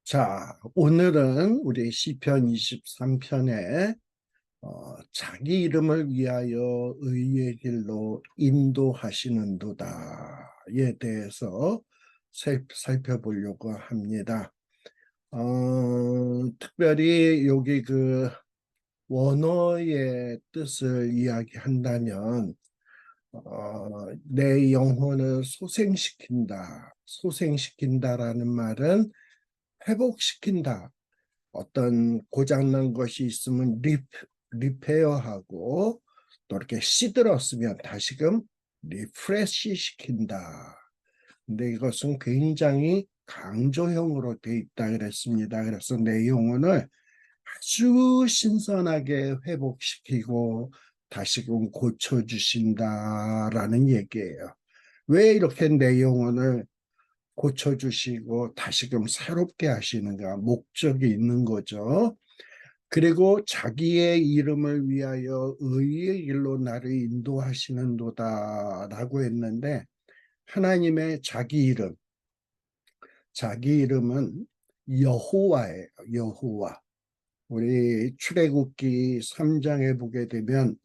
자, 오늘은 우리 시편 23편에 자기 이름을 위하여 의의 길로 인도하시는도다에 대해서 살펴보려고 합니다. 특별히 여기 그 원어의 뜻을 이야기한다면 내 영혼을 소생시킨다. 소생시킨다라는 말은 회복시킨다. 어떤 고장난 것이 있으면 리페어하고 또 이렇게 시들었으면 다시금 리프레시 시킨다. 근데 이것은 굉장히 강조형으로 돼 있다 그랬습니다. 그래서 내 영혼을 아주 신선하게 회복시키고 다시금 고쳐주신다라는 얘기예요. 왜 이렇게 내 영혼을 고쳐주시고 다시금 새롭게 하시는가? 목적이 있는 거죠. 그리고 자기의 이름을 위하여 의의 길로 나를 인도하시는도다 라고 했는데, 하나님의 자기 이름은 여호와예요. 여호와. 우리 출애굽기 3장에 보게 되면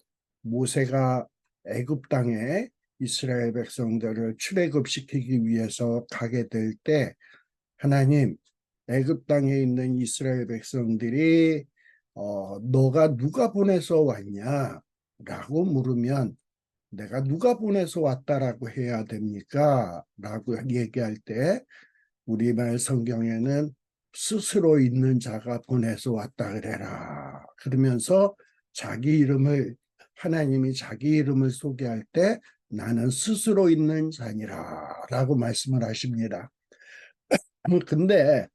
모세가 애굽 땅에 이스라엘 백성들을 출애굽시키기 위해서 가게 될 때, 하나님, 애굽 땅에 있는 이스라엘 백성들이 너가 누가 보내서 왔냐? 라고 물으면 내가 누가 보내서 왔다라고 해야 됩니까? 라고 얘기할 때 우리말 성경에는 스스로 있는 자가 보내서 왔다 그래라. 그러면서 자기 이름을 하나님이 자기 이름을 소개할 때 나는 스스로 있는 자니라 라고 말씀을 하십니다. 근데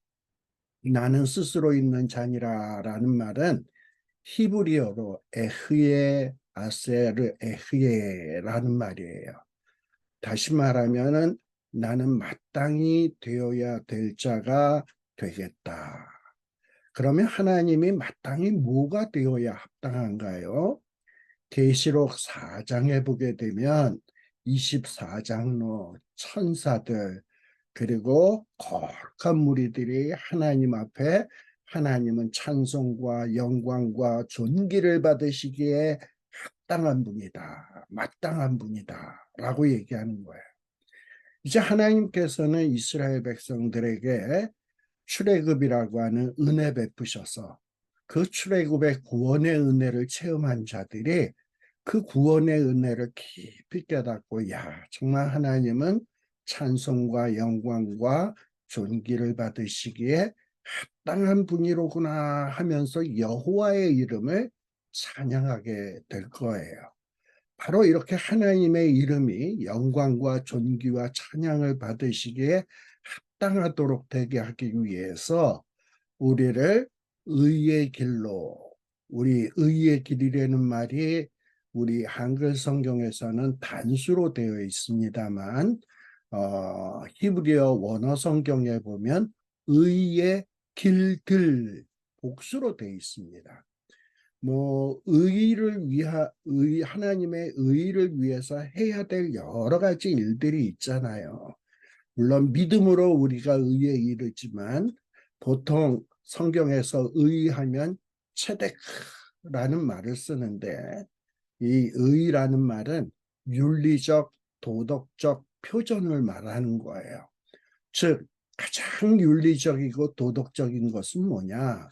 나는 스스로 있는 자니라라는 말은 히브리어로 에흐예 아세르 에흐예라는 말이에요. 다시 말하면은 나는 마땅히 되어야 될 자가 되겠다. 그러면 하나님이 마땅히 뭐가 되어야 합당한가요? 계시록 4장에 보게 되면 24장로 천사들 그리고 거룩한 무리들이 하나님 앞에 하나님은 찬송과 영광과 존귀를 받으시기에 합당한 분이다. 마땅한 분이다. 라고 얘기하는 거예요. 이제 하나님께서는 이스라엘 백성들에게 출애굽이라고 하는 은혜 베푸셔서 그 출애굽의 구원의 은혜를 체험한 자들이 그 구원의 은혜를 깊이 깨닫고 야 정말 하나님은 찬송과 영광과 존귀를 받으시기에 합당한 분이로구나 하면서 여호와의 이름을 찬양하게 될 거예요. 바로 이렇게 하나님의 이름이 영광과 존귀와 찬양을 받으시기에 합당하도록 되게 하기 위해서 우리를 의의 길로, 우리 의의 길이라는 말이 우리 한글 성경에서는 단수로 되어 있습니다만 히브리어 원어 성경에 보면 의의 길들 복수로 되어 있습니다. 하나님의 의를 위해서 해야 될 여러 가지 일들이 있잖아요. 물론 믿음으로 우리가 의에 이르지만 보통 성경에서 의하면 체데크라는 말을 쓰는데 이 의라는 말은 윤리적, 도덕적 표준을 말하는 거예요. 즉, 가장 윤리적이고 도덕적인 것은 뭐냐?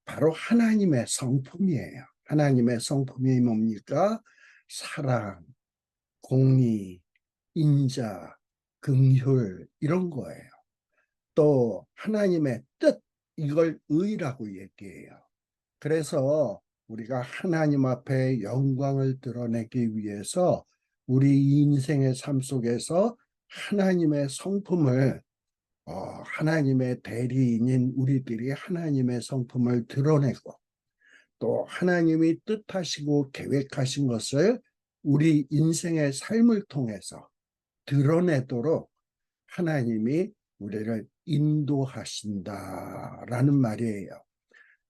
바로 하나님의 성품이에요. 하나님의 성품이 뭡니까? 사랑, 공의, 인자, 긍휼 이런 거예요. 또 하나님의 뜻 이걸 의라고 얘기해요. 그래서 우리가 하나님 앞에 영광을 드러내기 위해서 우리 인생의 삶 속에서 하나님의 성품을 하나님의 대리인인 우리들이 하나님의 성품을 드러내고 또 하나님이 뜻하시고 계획하신 것을 우리 인생의 삶을 통해서 드러내도록 하나님이 우리를 인도하신다라는 말이에요.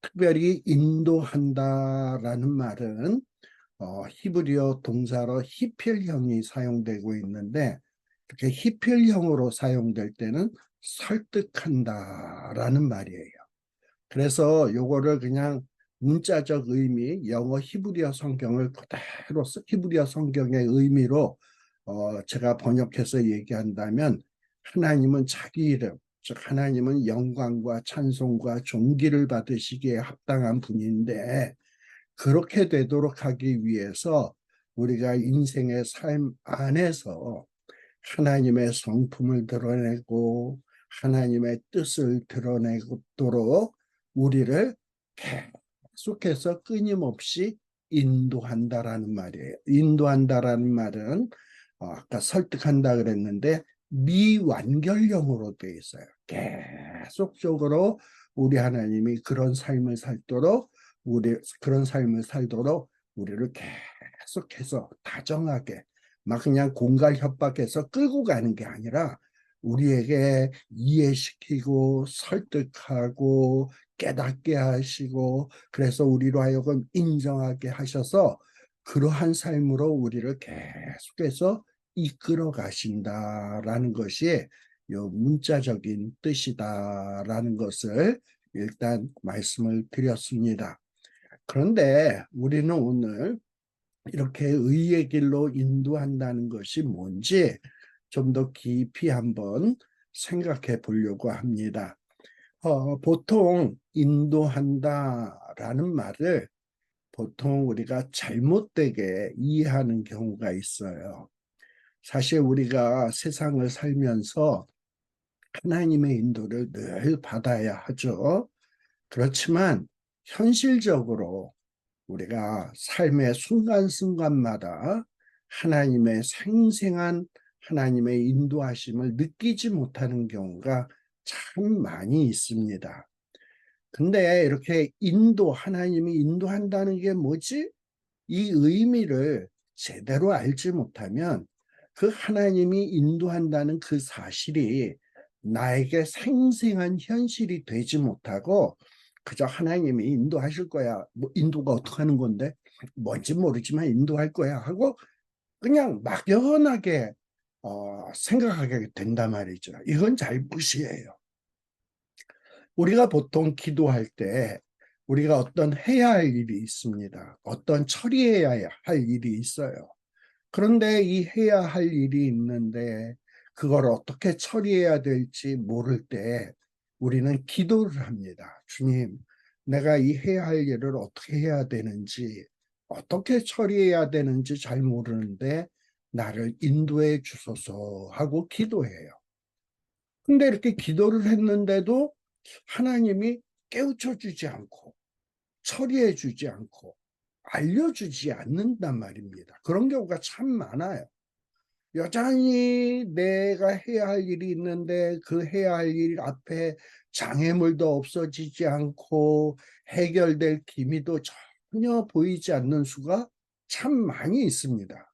특별히 인도한다라는 말은 히브리어 동사로 히필형이 사용되고 있는데 이렇게 히필형으로 사용될 때는 설득한다라는 말이에요. 그래서 요거를 그냥 문자적 의미, 영어 히브리어 성경을 그대로 히브리어 성경의 의미로 제가 번역해서 얘기한다면, 하나님은 자기 이름, 즉 하나님은 영광과 찬송과 존귀를 받으시기에 합당한 분인데, 그렇게 되도록 하기 위해서 우리가 인생의 삶 안에서 하나님의 성품을 드러내고 하나님의 뜻을 드러내도록 우리를 계속해서 끊임없이 인도한다라는 말이에요. 인도한다라는 말은 아까 설득한다 그랬는데 미완결형으로 되어 있어요. 계속적으로 우리 하나님이 그런 삶을 살도록 그런 삶을 살도록 우리를 계속해서 다정하게 막 그냥 공갈 협박해서 끌고 가는 게 아니라 우리에게 이해시키고 설득하고 깨닫게 하시고, 그래서 우리로 하여금 인정하게 하셔서 그러한 삶으로 우리를 계속해서 이끌어 가신다라는 것이 요 문자적인 뜻이다라는 것을 일단 말씀을 드렸습니다. 그런데 우리는 오늘 이렇게 의의 길로 인도한다는 것이 뭔지 좀 더 깊이 한번 생각해 보려고 합니다. 보통 인도한다라는 말을 보통 우리가 잘못되게 이해하는 경우가 있어요. 사실 우리가 세상을 살면서 하나님의 인도를 늘 받아야 하죠. 그렇지만 현실적으로 우리가 삶의 순간순간마다 하나님의 생생한 하나님의 인도하심을 느끼지 못하는 경우가 참 많이 있습니다. 근데 이렇게 하나님이 인도한다는 게 뭐지? 이 의미를 제대로 알지 못하면 그 하나님이 인도한다는 그 사실이 나에게 생생한 현실이 되지 못하고 그저 하나님이 인도하실 거야. 뭐 인도가 어떻게 하는 건데? 뭔지 모르지만 인도할 거야 하고 그냥 막연하게 생각하게 된단 말이죠. 이건 잘못이에요. 우리가 보통 기도할 때 우리가 어떤 해야 할 일이 있습니다. 어떤 처리해야 할 일이 있어요. 그런데 이 해야 할 일이 있는데 그걸 어떻게 처리해야 될지 모를 때 우리는 기도를 합니다. 주님, 내가 이 해야 할 일을 어떻게 해야 되는지, 어떻게 처리해야 되는지 잘 모르는데 나를 인도해 주소서 하고 기도해요. 근데 이렇게 기도를 했는데도 하나님이 깨우쳐 주지 않고 처리해 주지 않고 알려주지 않는단 말입니다. 그런 경우가 참 많아요. 여전히 내가 해야 할 일이 있는데 그 해야 할 일 앞에 장애물도 없어지지 않고 해결될 기미도 전혀 보이지 않는 수가 참 많이 있습니다.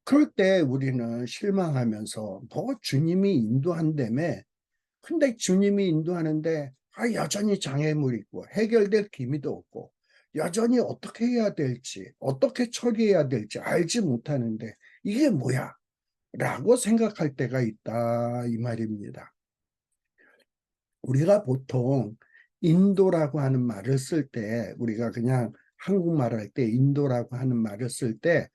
그럴 때 우리는 실망하면서 주님이 인도한다며, 근데 주님이 인도하는데 여전히 장애물이 있고 해결될 기미도 없고 여전히 어떻게 해야 될지 어떻게 처리해야 될지 알지 못하는데 이게 뭐야? 라고 생각할 때가 있다 이 말입니다. 우리가 보통 인도라고 하는 말을 쓸 때 우리가 그냥 한국말 할 때 인도라고 하는 말을 쓸 때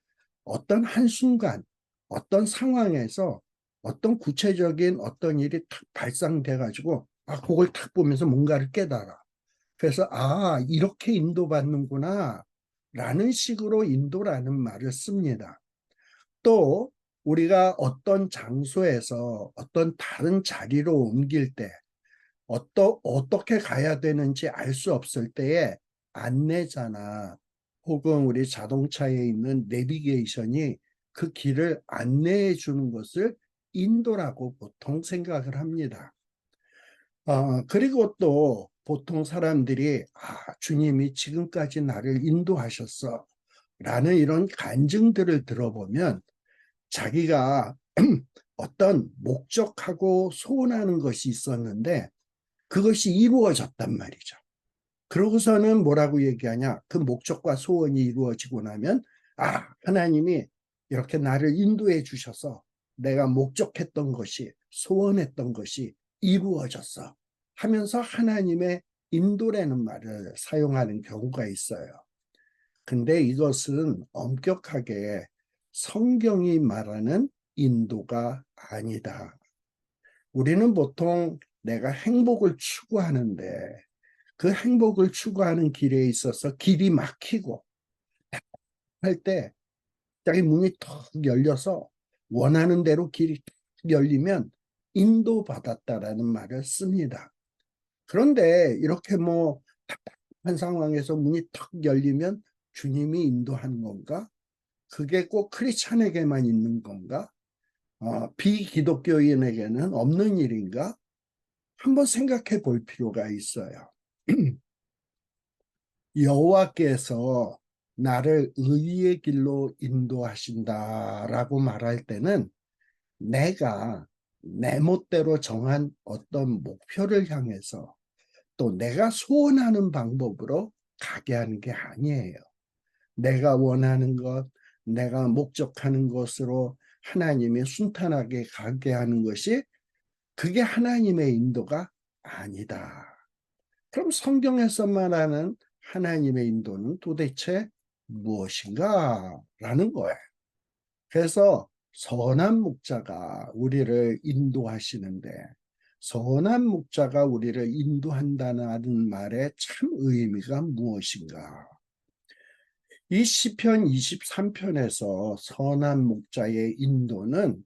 어떤 한순간 어떤 상황에서 어떤 구체적인 어떤 일이 탁 발상돼 가지고 그걸 탁 보면서 뭔가를 깨달아. 그래서 이렇게 인도받는구나 라는 식으로 인도라는 말을 씁니다. 또 우리가 어떤 장소에서 어떤 다른 자리로 옮길 때 어떻게 가야 되는지 알 수 없을 때에 안내자나 혹은 우리 자동차에 있는 내비게이션이 그 길을 안내해 주는 것을 인도라고 보통 생각을 합니다. 그리고 또 보통 사람들이 주님이 지금까지 나를 인도하셨어 라는 이런 간증들을 들어보면 자기가 어떤 목적하고 소원하는 것이 있었는데 그것이 이루어졌단 말이죠. 그러고서는 뭐라고 얘기하냐? 그 목적과 소원이 이루어지고 나면 하나님이 이렇게 나를 인도해 주셔서 내가 목적했던 것이 소원했던 것이 이루어졌어 하면서 하나님의 인도라는 말을 사용하는 경우가 있어요. 근데 이것은 엄격하게 성경이 말하는 인도가 아니다. 우리는 보통 내가 행복을 추구하는데 그 행복을 추구하는 길에 있어서 길이 막히고 할 때 갑자기 문이 턱 열려서 원하는 대로 길이 턱 열리면 인도받았다라는 말을 씁니다. 그런데 이렇게 뭐 답답한 상황에서 문이 턱 열리면 주님이 인도하는 건가? 그게 꼭 크리스찬에게만 있는 건가? 비기독교인에게는 없는 일인가? 한번 생각해 볼 필요가 있어요. 여호와께서 나를 의의 길로 인도하신다라고 말할 때는 내가 내 멋대로 정한 어떤 목표를 향해서 또 내가 소원하는 방법으로 가게 하는 게 아니에요. 내가 원하는 것, 내가 목적하는 것으로 하나님이 순탄하게 가게 하는 것이 그게 하나님의 인도가 아니다. 그럼 성경에서 말하는 하나님의 인도는 도대체 무엇인가? 라는 거예요. 그래서 선한 목자가 우리를 인도하시는데 선한 목자가 우리를 인도한다는 말의 참 의미가 무엇인가? 이 시편 23편에서 선한 목자의 인도는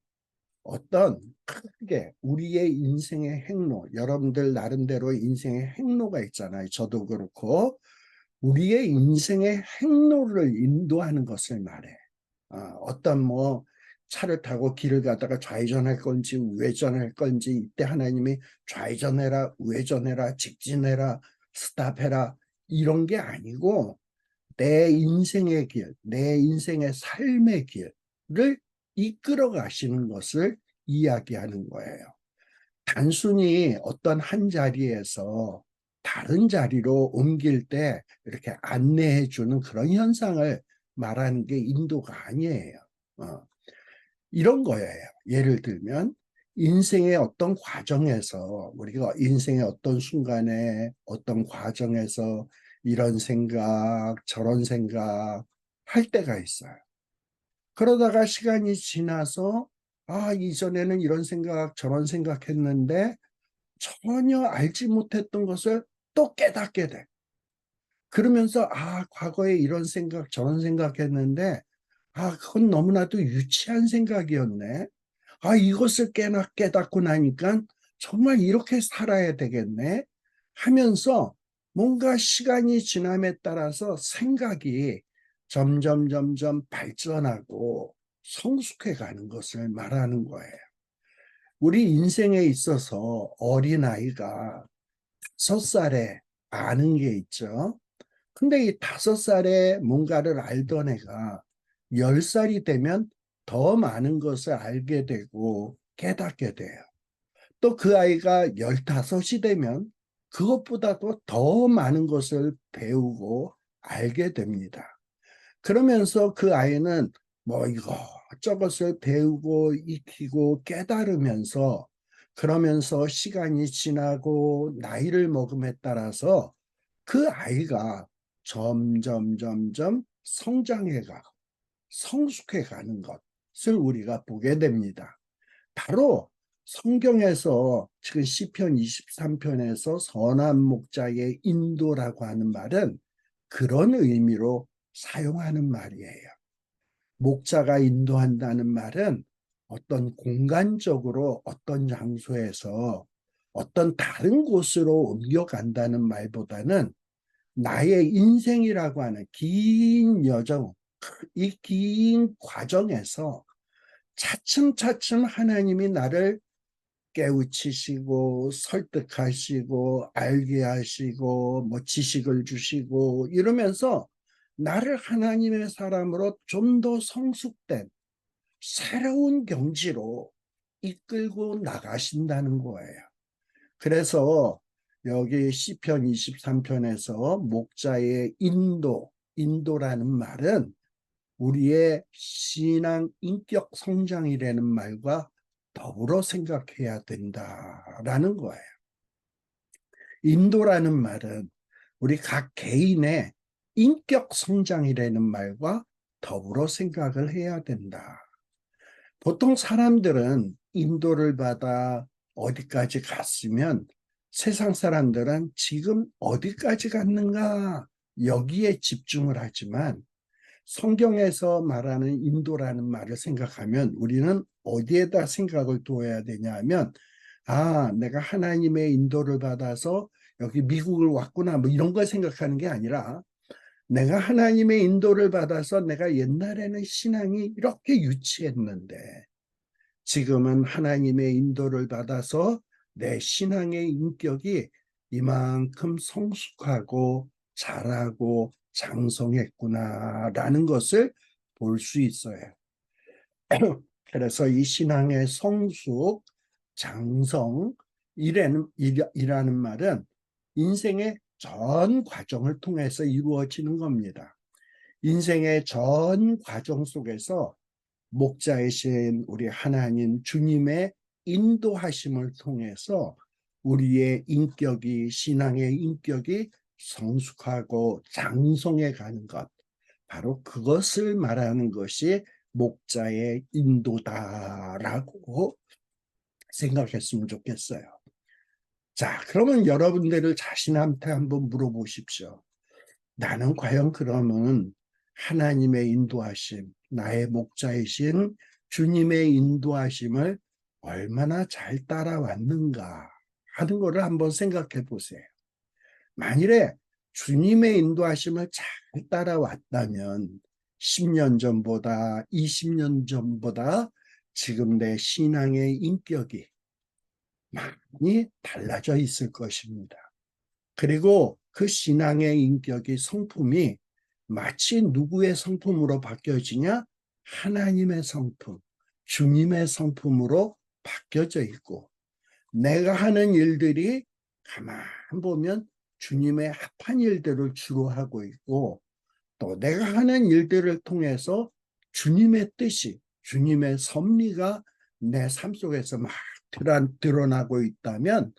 어떤 크게 우리의 인생의 행로, 여러분들 나름대로 인생의 행로가 있잖아요. 저도 그렇고 우리의 인생의 행로를 인도하는 것을 말해. 어떤 뭐 차를 타고 길을 가다가 좌회전할 건지 우회전할 건지 이때 하나님이 좌회전해라, 우회전해라, 직진해라, 스탑해라 이런 게 아니고 내 인생의 길, 내 인생의 삶의 길을 이끌어 가시는 것을 이야기하는 거예요. 단순히 어떤 한 자리에서 다른 자리로 옮길 때 이렇게 안내해 주는 그런 현상을 말하는 게 인도가 아니에요. 이런 거예요. 예를 들면 인생의 어떤 과정에서 우리가 인생의 어떤 순간에 어떤 과정에서 이런 생각 저런 생각 할 때가 있어요. 그러다가 시간이 지나서 이전에는 이런 생각 저런 생각했는데 전혀 알지 못했던 것을 또 깨닫게 돼. 그러면서 과거에 이런 생각 저런 생각했는데 그건 너무나도 유치한 생각이었네. 이것을 깨닫고 나니까 정말 이렇게 살아야 되겠네 하면서 뭔가 시간이 지남에 따라서 생각이 점점 발전하고 성숙해 가는 것을 말하는 거예요. 우리 인생에 있어서 어린아이가 5살에 아는 게 있죠. 근데 이 5살에 뭔가를 알던 애가 10살이 되면 더 많은 것을 알게 되고 깨닫게 돼요. 또 그 아이가 15이 되면 그것보다도 더 많은 것을 배우고 알게 됩니다. 그러면서 그 아이는 뭐 이것저것을 배우고 익히고 깨달으면서 그러면서 시간이 지나고 나이를 먹음에 따라서 그 아이가 점점 성장해가고 성숙해가는 것을 우리가 보게 됩니다. 바로 성경에서 지금 시편 23편에서 선한 목자의 인도라고 하는 말은 그런 의미로 사용하는 말이에요. 목자가 인도한다는 말은 어떤 공간적으로 어떤 장소에서 어떤 다른 곳으로 옮겨간다는 말보다는 나의 인생이라고 하는 긴 여정, 이 긴 과정에서 차츰차츰 하나님이 나를 깨우치시고 설득하시고 알게 하시고 뭐 지식을 주시고 이러면서 나를 하나님의 사람으로 좀 더 성숙된 새로운 경지로 이끌고 나가신다는 거예요. 그래서 여기 시편 23편에서 목자의 인도라는 말은 우리의 신앙 인격 성장이라는 말과 더불어 생각해야 된다라는 거예요. 인도라는 말은 우리 각 개인의 인격 성장이라는 말과 더불어 생각을 해야 된다. 보통 사람들은 인도를 받아 어디까지 갔으면 세상 사람들은 지금 어디까지 갔는가 여기에 집중을 하지만 성경에서 말하는 인도라는 말을 생각하면 우리는 어디에다 생각을 두어야 되냐 하면 내가 하나님의 인도를 받아서 여기 미국을 왔구나 뭐 이런 걸 생각하는 게 아니라 내가 하나님의 인도를 받아서 내가 옛날에는 신앙이 이렇게 유치했는데 지금은 하나님의 인도를 받아서 내 신앙의 인격이 이만큼 성숙하고 자라고 장성했구나라는 것을 볼 수 있어요. 그래서 이 신앙의 성숙, 장성, 이라는 말은 인생의 전 과정을 통해서 이루어지는 겁니다. 인생의 전 과정 속에서 목자이신 우리 하나님 주님의 인도하심을 통해서 우리의 인격이 신앙의 인격이 성숙하고 장성해 가는 것 바로 그것을 말하는 것이 목자의 인도다라고 생각했으면 좋겠어요. 자, 그러면 여러분들을 자신한테 한번 물어보십시오. 나는 과연 그러면 하나님의 인도하심, 나의 목자이신 주님의 인도하심을 얼마나 잘 따라왔는가 하는 것을 한번 생각해 보세요. 만일에 주님의 인도하심을 잘 따라왔다면 10년 전보다 20년 전보다 지금 내 신앙의 인격이 많이 달라져 있을 것입니다. 그리고 그 신앙의 인격이 성품이 마치 누구의 성품으로 바뀌어지냐? 하나님의 성품, 주님의 성품으로 바뀌어져 있고 내가 하는 일들이 가만 보면 주님의 합한 일들을 주로 하고 있고 또 내가 하는 일들을 통해서 주님의 뜻이, 주님의 섭리가 내 삶 속에서 막 드러나고 있다면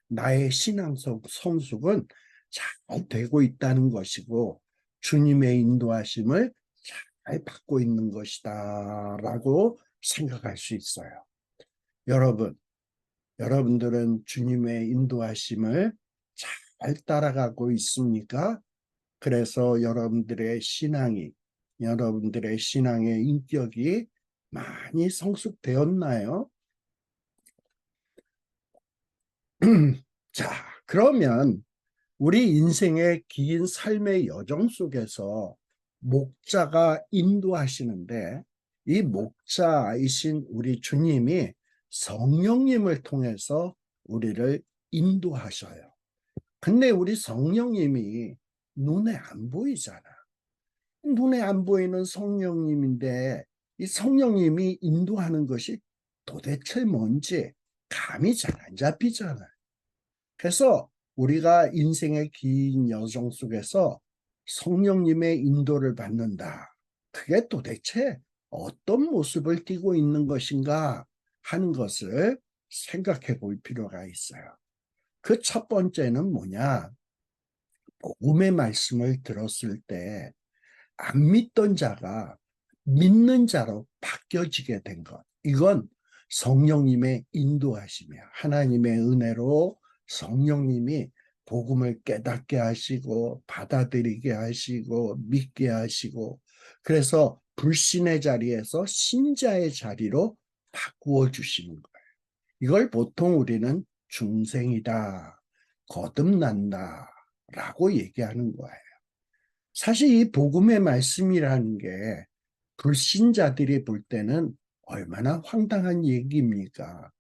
나의 신앙 성숙은 잘 되고 있다는 것이고 주님의 인도하심을 잘 받고 있는 것이다 라고 생각할 수 있어요. 여러분들은 주님의 인도하심을 잘 따라가고 있습니까? 그래서 여러분들의 신앙의 인격이 많이 성숙되었나요? 자, 그러면 우리 인생의 긴 삶의 여정 속에서 목자가 인도하시는데 이 목자이신 우리 주님이 성령님을 통해서 우리를 인도하셔요. 근데 우리 성령님이 눈에 안 보이잖아. 눈에 안 보이는 성령님인데 이 성령님이 인도하는 것이 도대체 뭔지 감이 잘 안 잡히잖아. 그래서 우리가 인생의 긴 여정 속에서 성령님의 인도를 받는다. 그게 도대체 어떤 모습을 띠고 있는 것인가 하는 것을 생각해 볼 필요가 있어요. 그 첫 번째는 뭐냐? 복음의 말씀을 들었을 때 안 믿던 자가 믿는 자로 바뀌어지게 된 것. 이건 성령님의 인도하심이야. 하나님의 은혜로 성령님이 복음을 깨닫게 하시고 받아들이게 하시고 믿게 하시고 그래서 불신의 자리에서 신자의 자리로 바꾸어 주시는 거예요. 이걸 보통 우리는 중생이다, 거듭난다 라고 얘기하는 거예요. 사실 이 복음의 말씀이라는 게 불신자들이 볼 때는 얼마나 황당한 얘기입니까?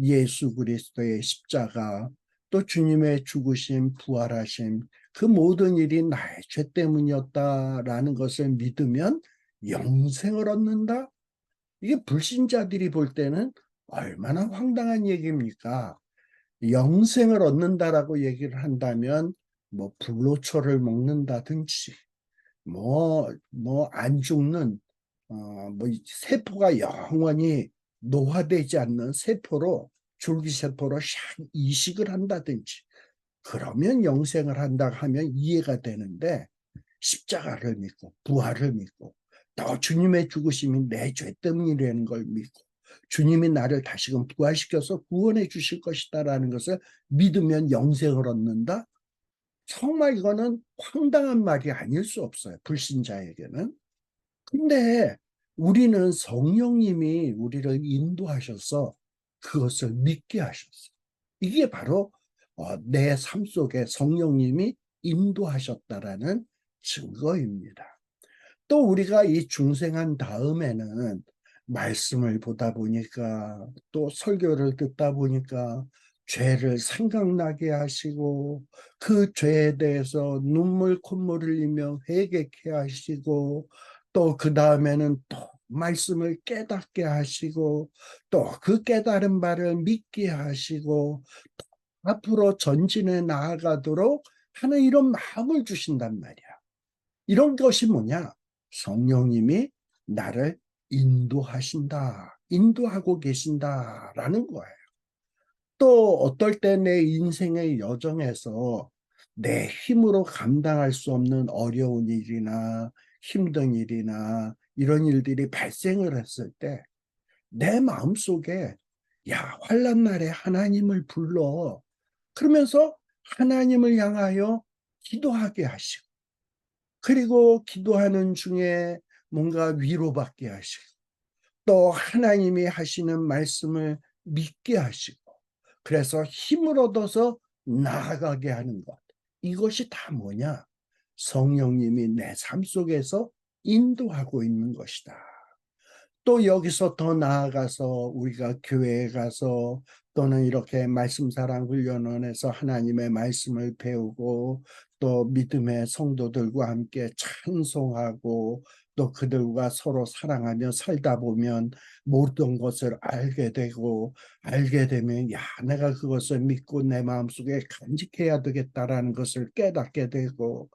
예수 그리스도의 십자가, 또 주님의 죽으심, 부활하심, 그 모든 일이 나의 죄 때문이었다라는 것을 믿으면 영생을 얻는다? 이게 불신자들이 볼 때는 얼마나 황당한 얘기입니까? 영생을 얻는다라고 얘기를 한다면 뭐 불로초를 먹는다든지 안 죽는, 세포가 영원히 노화되지 않는 세포로, 줄기세포로 샥 이식을 한다든지, 그러면 영생을 한다 하면 이해가 되는데, 십자가를 믿고 부활을 믿고 또 주님의 죽으심이 내 죄 때문이라는 걸 믿고 주님이 나를 다시금 부활시켜서 구원해 주실 것이다라는 것을 믿으면 영생을 얻는다? 정말 이거는 황당한 말이 아닐 수 없어요. 불신자에게는. 근데 우리는 성령님이 우리를 인도하셔서 그것을 믿게 하셨어요. 이게 바로 내 삶 속에 성령님이 인도하셨다라는 증거입니다. 또 우리가 이 중생한 다음에는 말씀을 보다 보니까 또 설교를 듣다 보니까 죄를 생각나게 하시고 그 죄에 대해서 눈물 콧물 흘리며 회개케 하시고 또 그 다음에는 또 말씀을 깨닫게 하시고 또 그 깨달은 바를 믿게 하시고 앞으로 전진해 나아가도록 하는 이런 마음을 주신단 말이야. 이런 것이 뭐냐? 성령님이 나를 인도하신다, 인도하고 계신다라는 거예요. 또 어떨 때 내 인생의 여정에서 내 힘으로 감당할 수 없는 어려운 일이나 힘든 일이나 이런 일들이 발생을 했을 때 내 마음속에 야, 환난 날에 하나님을 불러. 그러면서 하나님을 향하여 기도하게 하시고 그리고 기도하는 중에 뭔가 위로받게 하시고 또 하나님이 하시는 말씀을 믿게 하시고 그래서 힘을 얻어서 나아가게 하는 것. 이것이 다 뭐냐? 성령님이 내 삶 속에서 인도하고 있는 것이다. 또 여기서 더 나아가서 우리가 교회에 가서 또는 이렇게 말씀사랑 훈련원에서 하나님의 말씀을 배우고 또 믿음의 성도들과 함께 찬송하고 또 그들과 서로 사랑하며 살다 보면 모든 것을 알게 되고 알게 되면 야, 내가 그것을 믿고 내 마음속에 간직해야 되겠다라는 것을 깨닫게 되고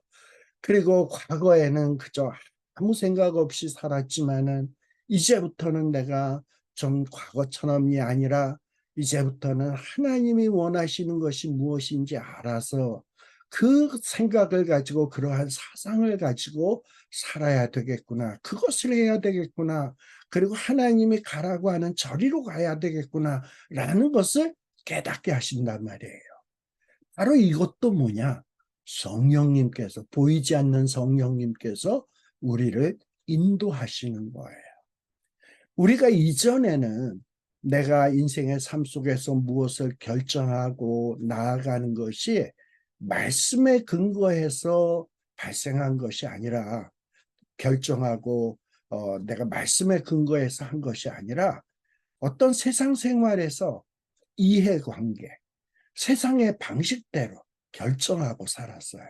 그리고 과거에는 그저 아무 생각 없이 살았지만은 이제부터는 내가 좀 과거처럼이 아니라 이제부터는 하나님이 원하시는 것이 무엇인지 알아서 그 생각을 가지고 그러한 사상을 가지고 살아야 되겠구나. 그것을 해야 되겠구나. 그리고 하나님이 가라고 하는 저리로 가야 되겠구나. 라는 것을 깨닫게 하신단 말이에요. 바로 이것도 뭐냐? 성령님께서, 보이지 않는 성령님께서 우리를 인도하시는 거예요. 우리가 이전에는 내가 인생의 삶 속에서 무엇을 결정하고 나아가는 것이 말씀에 근거해서 발생한 것이 아니라 결정하고 내가 말씀에 근거해서 한 것이 아니라 어떤 세상 생활에서 이해관계, 세상의 방식대로 결정하고 살았어요.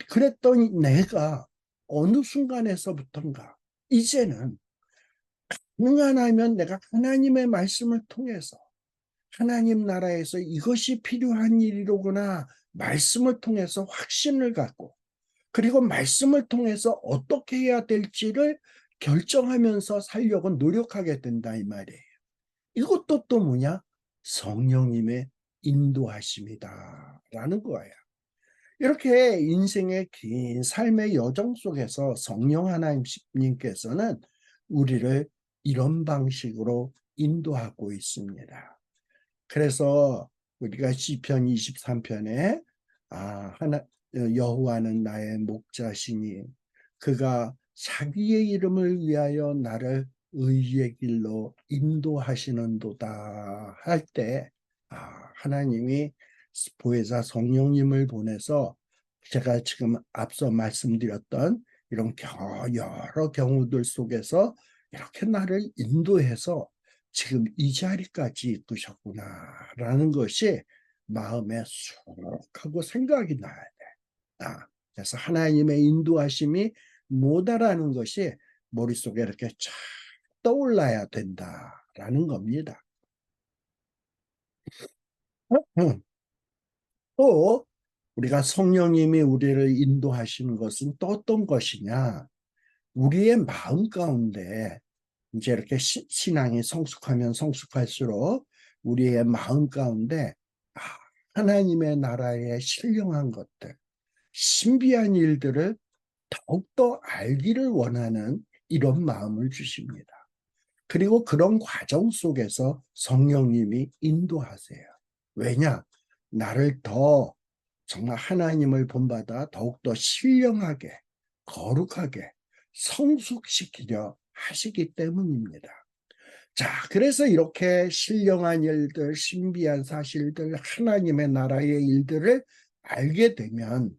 그랬더니 내가 어느 순간에서부턴가 이제는 가능하면 내가 하나님의 말씀을 통해서 하나님 나라에서 이것이 필요한 일이로구나 말씀을 통해서 확신을 갖고 그리고 말씀을 통해서 어떻게 해야 될지를 결정하면서 살려고 노력하게 된다 이 말이에요. 이것도 또 뭐냐? 성령님의 인도하심이다 라는 거예요. 이렇게 인생의 긴 삶의 여정 속에서 성령 하나님께서는 우리를 이런 방식으로 인도하고 있습니다. 그래서 우리가 시편 23편에 여호와는 나의 목자시니 그가 자기의 이름을 위하여 나를 의의 길로 인도하시는도다 할 때 하나님이 보혜사 성령님을 보내서 제가 지금 앞서 말씀드렸던 이런 여러 경우들 속에서 이렇게 나를 인도해서 지금 이 자리까지 이끄셨구나라는 것이 마음에 쑥 하고 생각이 나야 돼. 그래서 하나님의 인도하심이 뭐다라는 것이 머릿속에 이렇게 쫙 떠올라야 된다라는 겁니다. 또 우리가 성령님이 우리를 인도하시는 것은 또 어떤 것이냐? 우리의 마음 가운데 이제 이렇게 신앙이 성숙하면 성숙할수록 우리의 마음 가운데 하나님의 나라의 신령한 것들, 신비한 일들을 더욱더 알기를 원하는 이런 마음을 주십니다. 그리고 그런 과정 속에서 성령님이 인도하세요. 왜냐? 나를 더 정말 하나님을 본받아 더욱더 신령하게, 거룩하게 성숙시키려 하시기 때문입니다. 자, 그래서 이렇게 신령한 일들, 신비한 사실들, 하나님의 나라의 일들을 알게 되면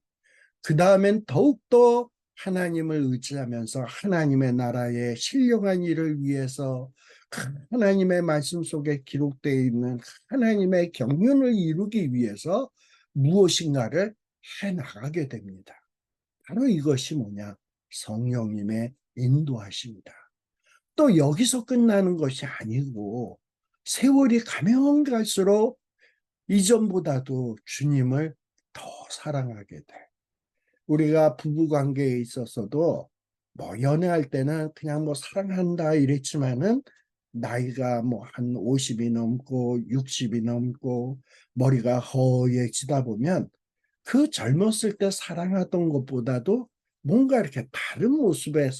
그 다음엔 더욱더 하나님을 의지하면서 하나님의 나라의 신령한 일을 위해서 하나님의 말씀 속에 기록되어 있는 하나님의 경륜을 이루기 위해서 무엇인가를 해나가게 됩니다. 바로 이것이 뭐냐? 성령님의 인도하십니다. 또 여기서 끝나는 것이 아니고 세월이 가면 갈수록 이전보다도 주님을 더 사랑하게 돼. 우리가 부부관계에 있어서도 뭐 연애할 때는 그냥 뭐 사랑한다 이랬지만은 나이가 뭐 한 50이 넘고 60이 넘고 머리가 허해지다 보면 그 젊었을 때 사랑하던 것보다도 뭔가 이렇게 다른 모습의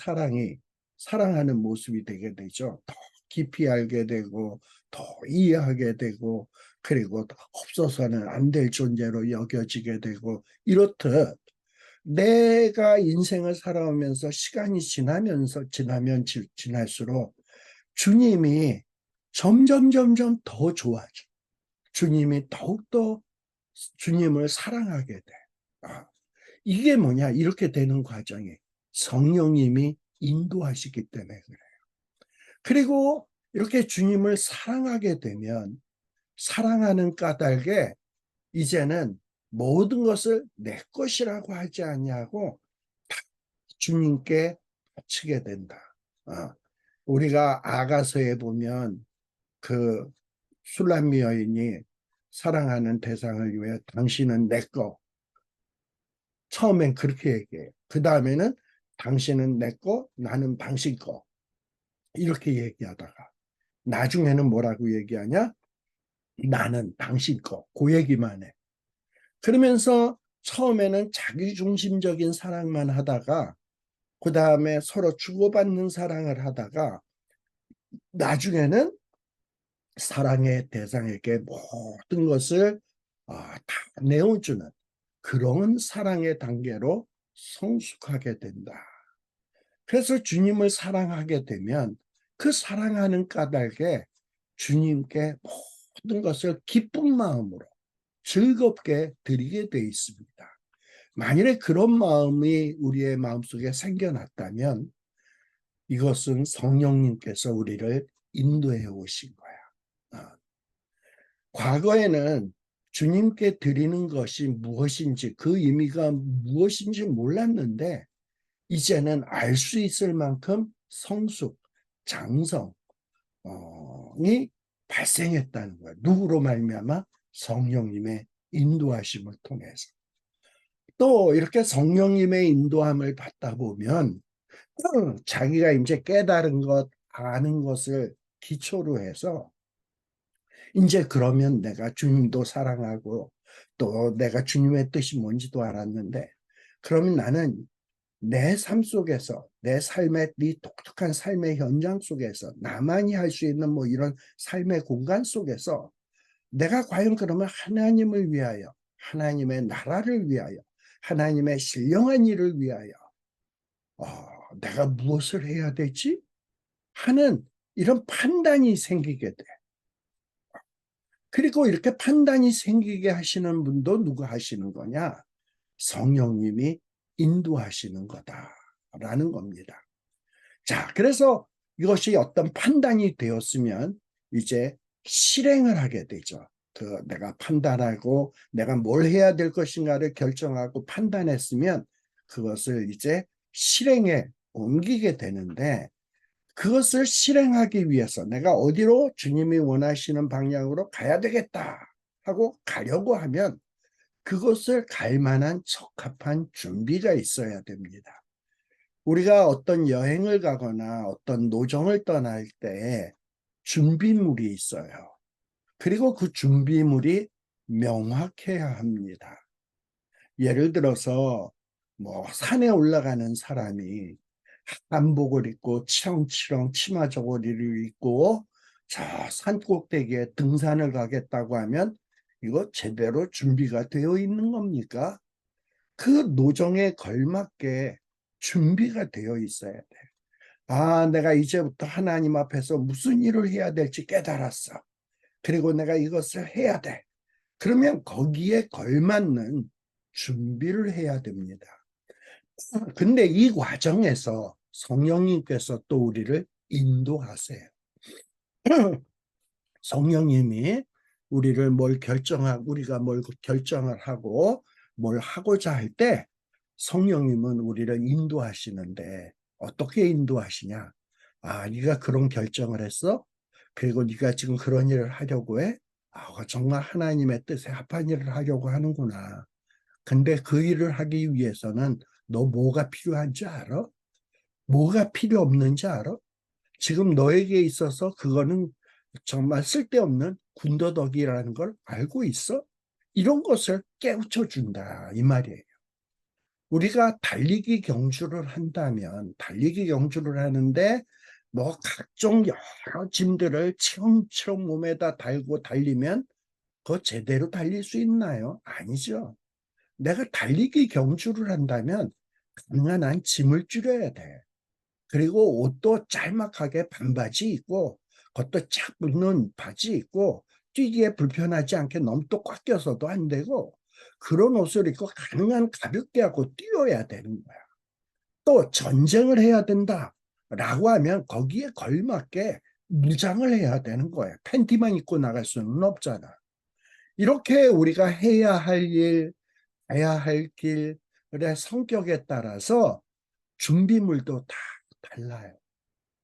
사랑하는 모습이 되게 되죠. 더 깊이 알게 되고 더 이해하게 되고 그리고 없어서는 안 될 존재로 여겨지게 되고 이렇듯 내가 인생을 살아오면서 시간이 지나면 지날수록 주님이 점점 더 좋아져. 주님이 더욱더 주님을 사랑하게 돼. 이게 뭐냐? 이렇게 되는 과정이 성령님이 인도하시기 때문에 그래요. 그리고 이렇게 주님을 사랑하게 되면 사랑하는 까닭에 이제는 모든 것을 내 것이라고 하지 아니하고 다 주님께 바치게 된다. 우리가 아가서에 보면 그 술람미 여인이 사랑하는 대상을 위해 당신은 내 거. 처음엔 그렇게 얘기해요. 그 다음에는 당신은 내 거, 나는 당신 거. 이렇게 얘기하다가 나중에는 뭐라고 얘기하냐? 나는 당신 거. 그 얘기만 해. 그러면서 처음에는 자기중심적인 사랑만 하다가 그 다음에 서로 주고받는 사랑을 하다가 나중에는 사랑의 대상에게 모든 것을 다 내어주는 그런 사랑의 단계로 성숙하게 된다. 그래서 주님을 사랑하게 되면 그 사랑하는 까닭에 주님께 모든 것을 기쁜 마음으로 즐겁게 드리게 돼 있습니다. 만일에 그런 마음이 우리의 마음속에 생겨났다면 이것은 성령님께서 우리를 인도해 오신 거야. 과거에는 주님께 드리는 것이 무엇인지 그 의미가 무엇인지 몰랐는데 이제는 알 수 있을 만큼 성숙, 장성이 발생했다는 거예요. 누구로 말미암아? 성령님의 인도하심을 통해서. 또 이렇게 성령님의 인도함을 받다 보면 자기가 이제 깨달은 것, 아는 것을 기초로 해서 이제 그러면 내가 주님도 사랑하고 또 내가 주님의 뜻이 뭔지도 알았는데 그러면 나는 내 삶 속에서 내 삶의 이 독특한 삶의 현장 속에서 나만이 할 수 있는 뭐 이런 삶의 공간 속에서 내가 과연 그러면 하나님을 위하여 하나님의 나라를 위하여 하나님의 신령한 일을 위하여 내가 무엇을 해야 되지? 하는 이런 판단이 생기게 돼. 그리고 이렇게 판단이 생기게 하시는 분도 누가 하시는 거냐? 성령님이 인도하시는 거다라는 겁니다. 자, 그래서 이것이 어떤 판단이 되었으면 이제 실행을 하게 되죠. 내가 판단하고 내가 뭘 해야 될 것인가를 결정하고 판단했으면 그것을 이제 실행에 옮기게 되는데 그것을 실행하기 위해서 내가 어디로 주님이 원하시는 방향으로 가야 되겠다 하고 가려고 하면 그것을 갈 만한 적합한 준비가 있어야 됩니다. 우리가 어떤 여행을 가거나 어떤 노정을 떠날 때 준비물이 있어요. 그리고 그 준비물이 명확해야 합니다. 예를 들어서 뭐 산에 올라가는 사람이 한복을 입고 치렁치렁 치마 저고리를 입고 저 산 꼭대기에 등산을 가겠다고 하면 이거 제대로 준비가 되어 있는 겁니까? 그 노정에 걸맞게 준비가 되어 있어야 돼. 아, 내가 이제부터 하나님 앞에서 무슨 일을 해야 될지 깨달았어. 그리고 내가 이것을 해야 돼. 그러면 거기에 걸맞는 준비를 해야 됩니다. 근데 이 과정에서 성령님께서 또 우리를 인도하세요. 성령님이 우리를 우리가 뭘 결정을 하고 뭘 하고자 할 때 성령님은 우리를 인도하시는데 어떻게 인도하시냐? 아, 네가 그런 결정을 했어? 그리고 네가 지금 그런 일을 하려고 해? 아, 정말 하나님의 뜻에 합한 일을 하려고 하는구나. 근데 그 일을 하기 위해서는 너 뭐가 필요한지 알아? 뭐가 필요 없는지 알아? 지금 너에게 있어서 그거는 정말 쓸데없는 군더더기라는 걸 알고 있어? 이런 것을 깨우쳐 준다 이 말이에요. 우리가 달리기 경주를 한다면 달리기 경주를 하는데 뭐 각종 여러 짐들을 치렁치렁 몸에다 달고 달리면 그거 제대로 달릴 수 있나요? 아니죠. 내가 달리기 경주를 한다면 가능한 짐을 줄여야 돼. 그리고 옷도 짤막하게 반바지 입고 겉도 착 붙는 바지 입고 뛰기에 불편하지 않게 너무 또 꽉 껴서도 안 되고 그런 옷을 입고 가능한 가볍게 하고 뛰어야 되는 거야. 또 전쟁을 해야 된다 라고 하면 거기에 걸맞게 무장을 해야 되는 거야. 팬티만 입고 나갈 수는 없잖아. 이렇게 우리가 해야 할 일, 가야 할 길의 성격에 따라서 준비물도 다 달라요.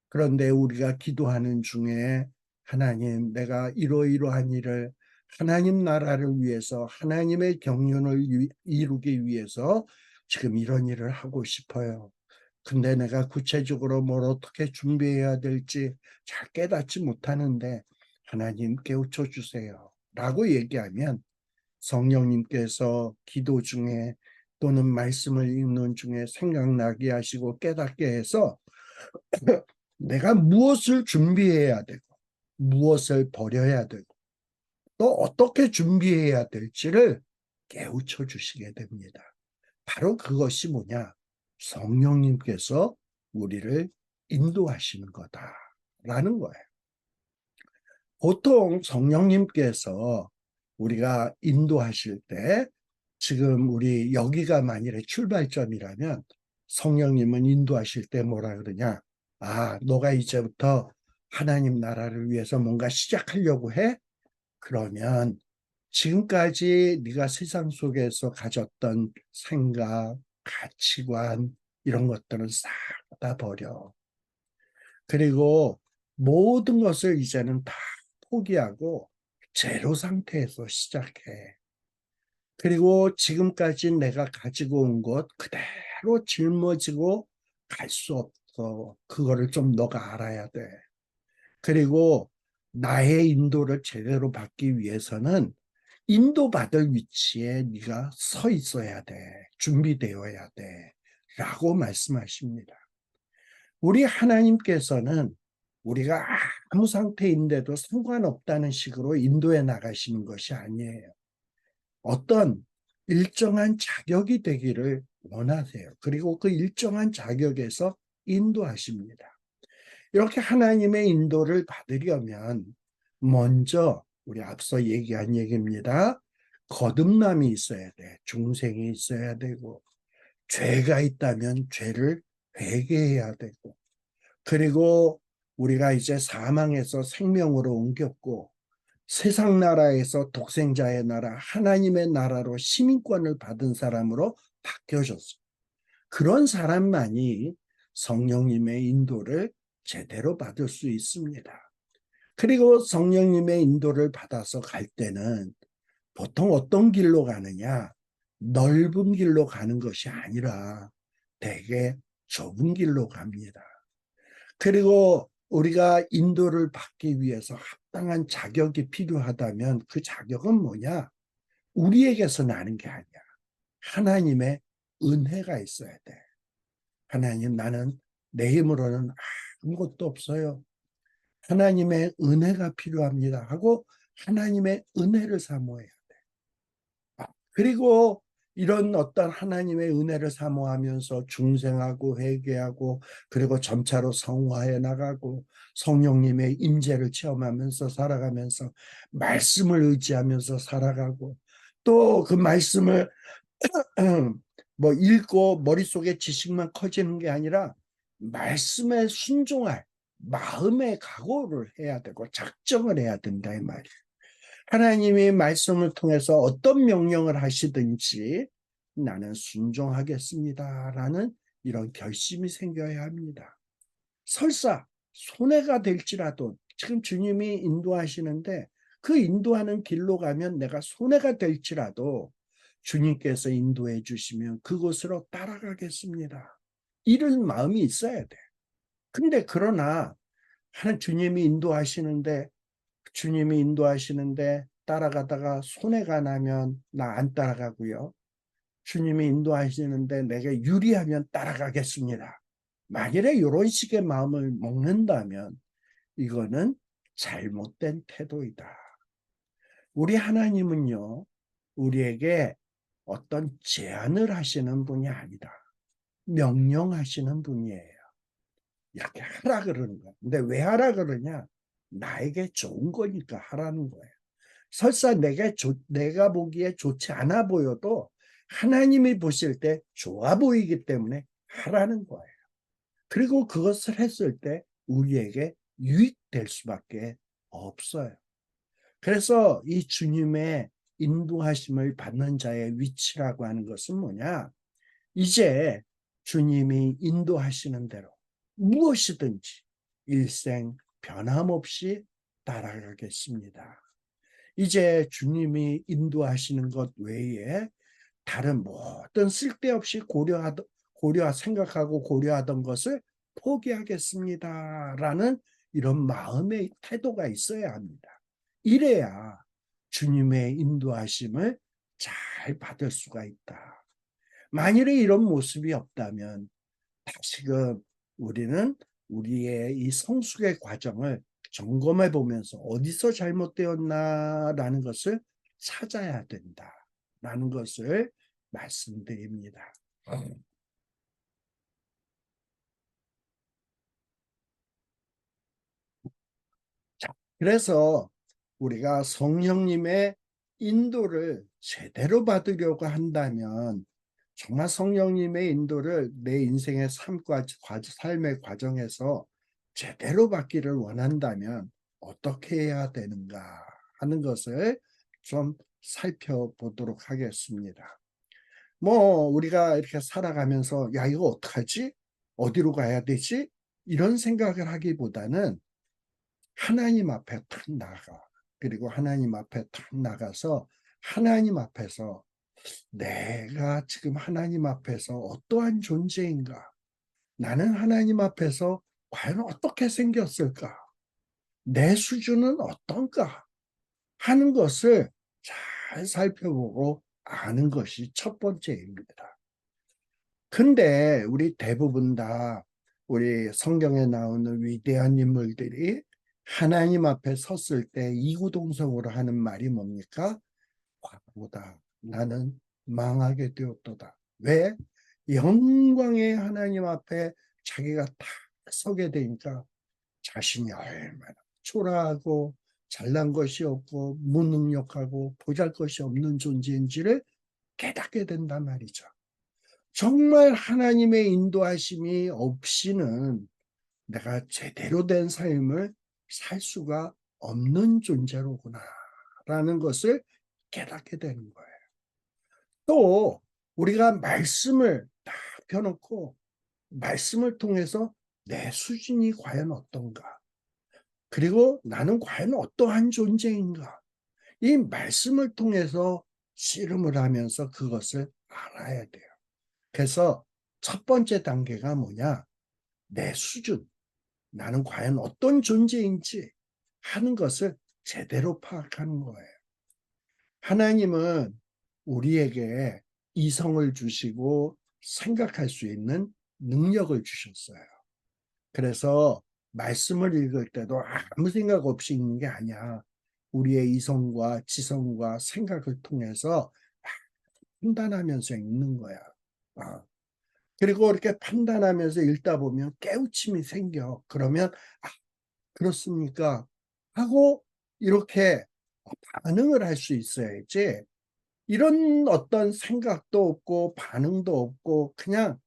그런데 우리가 기도하는 중에 하나님, 내가 이러이러한 일을 하나님 나라를 위해서 하나님의 경륜을 이루기 위해서 지금 이런 일을 하고 싶어요. 근데 내가 구체적으로 뭘 어떻게 준비해야 될지 잘 깨닫지 못하는데 하나님 깨우쳐 주세요. 라고 얘기하면 성령님께서 기도 중에 또는 말씀을 읽는 중에 생각나게 하시고 깨닫게 해서 내가 무엇을 준비해야 되고 무엇을 버려야 되고 또 어떻게 준비해야 될지를 깨우쳐 주시게 됩니다. 바로 그것이 뭐냐? 성령님께서 우리를 인도하시는 거다라는 거예요. 보통 성령님께서 우리가 인도하실 때 지금 우리 여기가 만일에 출발점이라면 성령님은 인도하실 때 뭐라 그러냐? 아, 너가 이제부터 하나님 나라를 위해서 뭔가 시작하려고 해? 그러면 지금까지 네가 세상 속에서 가졌던 생각, 가치관 이런 것들은 싹 다 버려. 그리고 모든 것을 이제는 다 포기하고 제로 상태에서 시작해. 그리고 지금까지 내가 가지고 온 것 그대로 짊어지고 갈 수 없어. 그거를 좀 너가 알아야 돼. 그리고 나의 인도를 제대로 받기 위해서는 인도받을 위치에 네가 서 있어야 돼. 준비되어야 돼. 라고 말씀하십니다. 우리 하나님께서는 우리가 아무 상태인데도 상관없다는 식으로 인도해 나가시는 것이 아니에요. 어떤 일정한 자격이 되기를 원하세요. 그리고 그 일정한 자격에서 인도하십니다. 이렇게 하나님의 인도를 받으려면 먼저 우리 앞서 얘기한 얘기입니다. 거듭남이 있어야 돼. 중생이 있어야 되고 죄가 있다면 죄를 회개해야 되고 그리고 우리가 이제 사망에서 생명으로 옮겼고 세상 나라에서 독생자의 나라 하나님의 나라로 시민권을 받은 사람으로 바뀌어졌어. 그런 사람만이 성령님의 인도를 제대로 받을 수 있습니다. 그리고 성령님의 인도를 받아서 갈 때는 보통 어떤 길로 가느냐? 넓은 길로 가는 것이 아니라 되게 좁은 길로 갑니다. 그리고 우리가 인도를 받기 위해서 합당한 자격이 필요하다면 그 자격은 뭐냐? 우리에게서 나는 게 아니야. 하나님의 은혜가 있어야 돼. 하나님, 나는 내 힘으로는 아무것도 없어요. 하나님의 은혜가 필요합니다 하고 하나님의 은혜를 사모해야 돼. 그리고 이런 어떤 하나님의 은혜를 사모하면서 중생하고 회개하고 그리고 점차로 성화해 나가고 성령님의 임재를 체험하면서 살아가면서 말씀을 의지하면서 살아가고 또 그 말씀을 뭐 읽고 머릿속에 지식만 커지는 게 아니라 말씀에 순종할 마음의 각오를 해야 되고 작정을 해야 된다 이 말이에요. 하나님이 말씀을 통해서 어떤 명령을 하시든지 나는 순종하겠습니다라는 이런 결심이 생겨야 합니다. 설사 손해가 될지라도 지금 주님이 인도하시는데 그 인도하는 길로 가면 내가 손해가 될지라도 주님께서 인도해 주시면 그곳으로 따라가겠습니다. 이런 마음이 있어야 돼. 근데 그러나 주님이 인도하시는데 따라가다가 손해가 나면 나 안 따라가고요. 주님이 인도하시는데 내게 유리하면 따라가겠습니다. 만일에 이런 식의 마음을 먹는다면 이거는 잘못된 태도이다. 우리 하나님은요, 우리에게 어떤 제안을 하시는 분이 아니다. 명령하시는 분이에요. 이렇게 하라 그러는 거야. 근데 왜 하라 그러냐? 나에게 좋은 거니까 하라는 거예요. 설사 내가 보기에 좋지 않아 보여도 하나님이 보실 때 좋아 보이기 때문에 하라는 거예요. 그리고 그것을 했을 때 우리에게 유익될 수밖에 없어요. 그래서 이 주님의 인도하심을 받는 자의 위치라고 하는 것은 뭐냐? 이제 주님이 인도하시는 대로 무엇이든지 일생 변함없이 따라가겠습니다. 이제 주님이 인도하시는 것 외에 다른 모든 쓸데없이 생각하고 고려하던 것을 포기하겠습니다라는 이런 마음의 태도가 있어야 합니다. 이래야 주님의 인도하심을 잘 받을 수가 있다. 만일에 이런 모습이 없다면 다시금 우리는 우리의 이 성숙의 과정을 점검해 보면서 어디서 잘못되었나라는 것을 찾아야 된다라는 것을 말씀드립니다. 자, 그래서 우리가 성령님의 인도를 제대로 받으려고 한다면 정말 성령님의 인도를 내 인생의 삶의 과정에서 제대로 받기를 원한다면 어떻게 해야 되는가 하는 것을 좀 살펴보도록 하겠습니다. 뭐 우리가 이렇게 살아가면서 야 이거 어떡하지? 어디로 가야 되지? 이런 생각을 하기보다는 하나님 앞에 탁 나가. 그리고 하나님 앞에 탁 나가서 하나님 앞에서 내가 지금 하나님 앞에서 어떠한 존재인가? 나는 하나님 앞에서 과연 어떻게 생겼을까? 내 수준은 어떤가? 하는 것을 잘 살펴보고 아는 것이 첫 번째입니다. 근데 우리 대부분 다 우리 성경에 나오는 위대한 인물들이 하나님 앞에 섰을 때 이구동성으로 하는 말이 뭡니까? 과보다 나는 망하게 되었도다. 왜? 영광의 하나님 앞에 자기가 다 서게 되니까 자신이 얼마나 초라하고 잘난 것이 없고 무능력하고 보잘것이 없는 존재인지를 깨닫게 된단 말이죠. 정말 하나님의 인도하심이 없이는 내가 제대로 된 삶을 살 수가 없는 존재로구나 라는 것을 깨닫게 되는 거예요. 또 우리가 말씀을 딱 펴놓고 말씀을 통해서 내 수준이 과연 어떤가? 그리고 나는 과연 어떠한 존재인가? 이 말씀을 통해서 씨름을 하면서 그것을 알아야 돼요. 그래서 첫 번째 단계가 뭐냐? 내 수준, 나는 과연 어떤 존재인지 하는 것을 제대로 파악하는 거예요. 하나님은 우리에게 이성을 주시고 생각할 수 있는 능력을 주셨어요. 그래서 말씀을 읽을 때도 아무 생각 없이 읽는 게 아니야. 우리의 이성과 지성과 생각을 통해서 판단하면서 읽는 거야. 아, 그리고 이렇게 판단하면서 읽다 보면 깨우침이 생겨. 그러면 아, 그렇습니까? 하고 이렇게 반응을 할 수 있어야지. 이런 어떤 생각도 없고 반응도 없고 그냥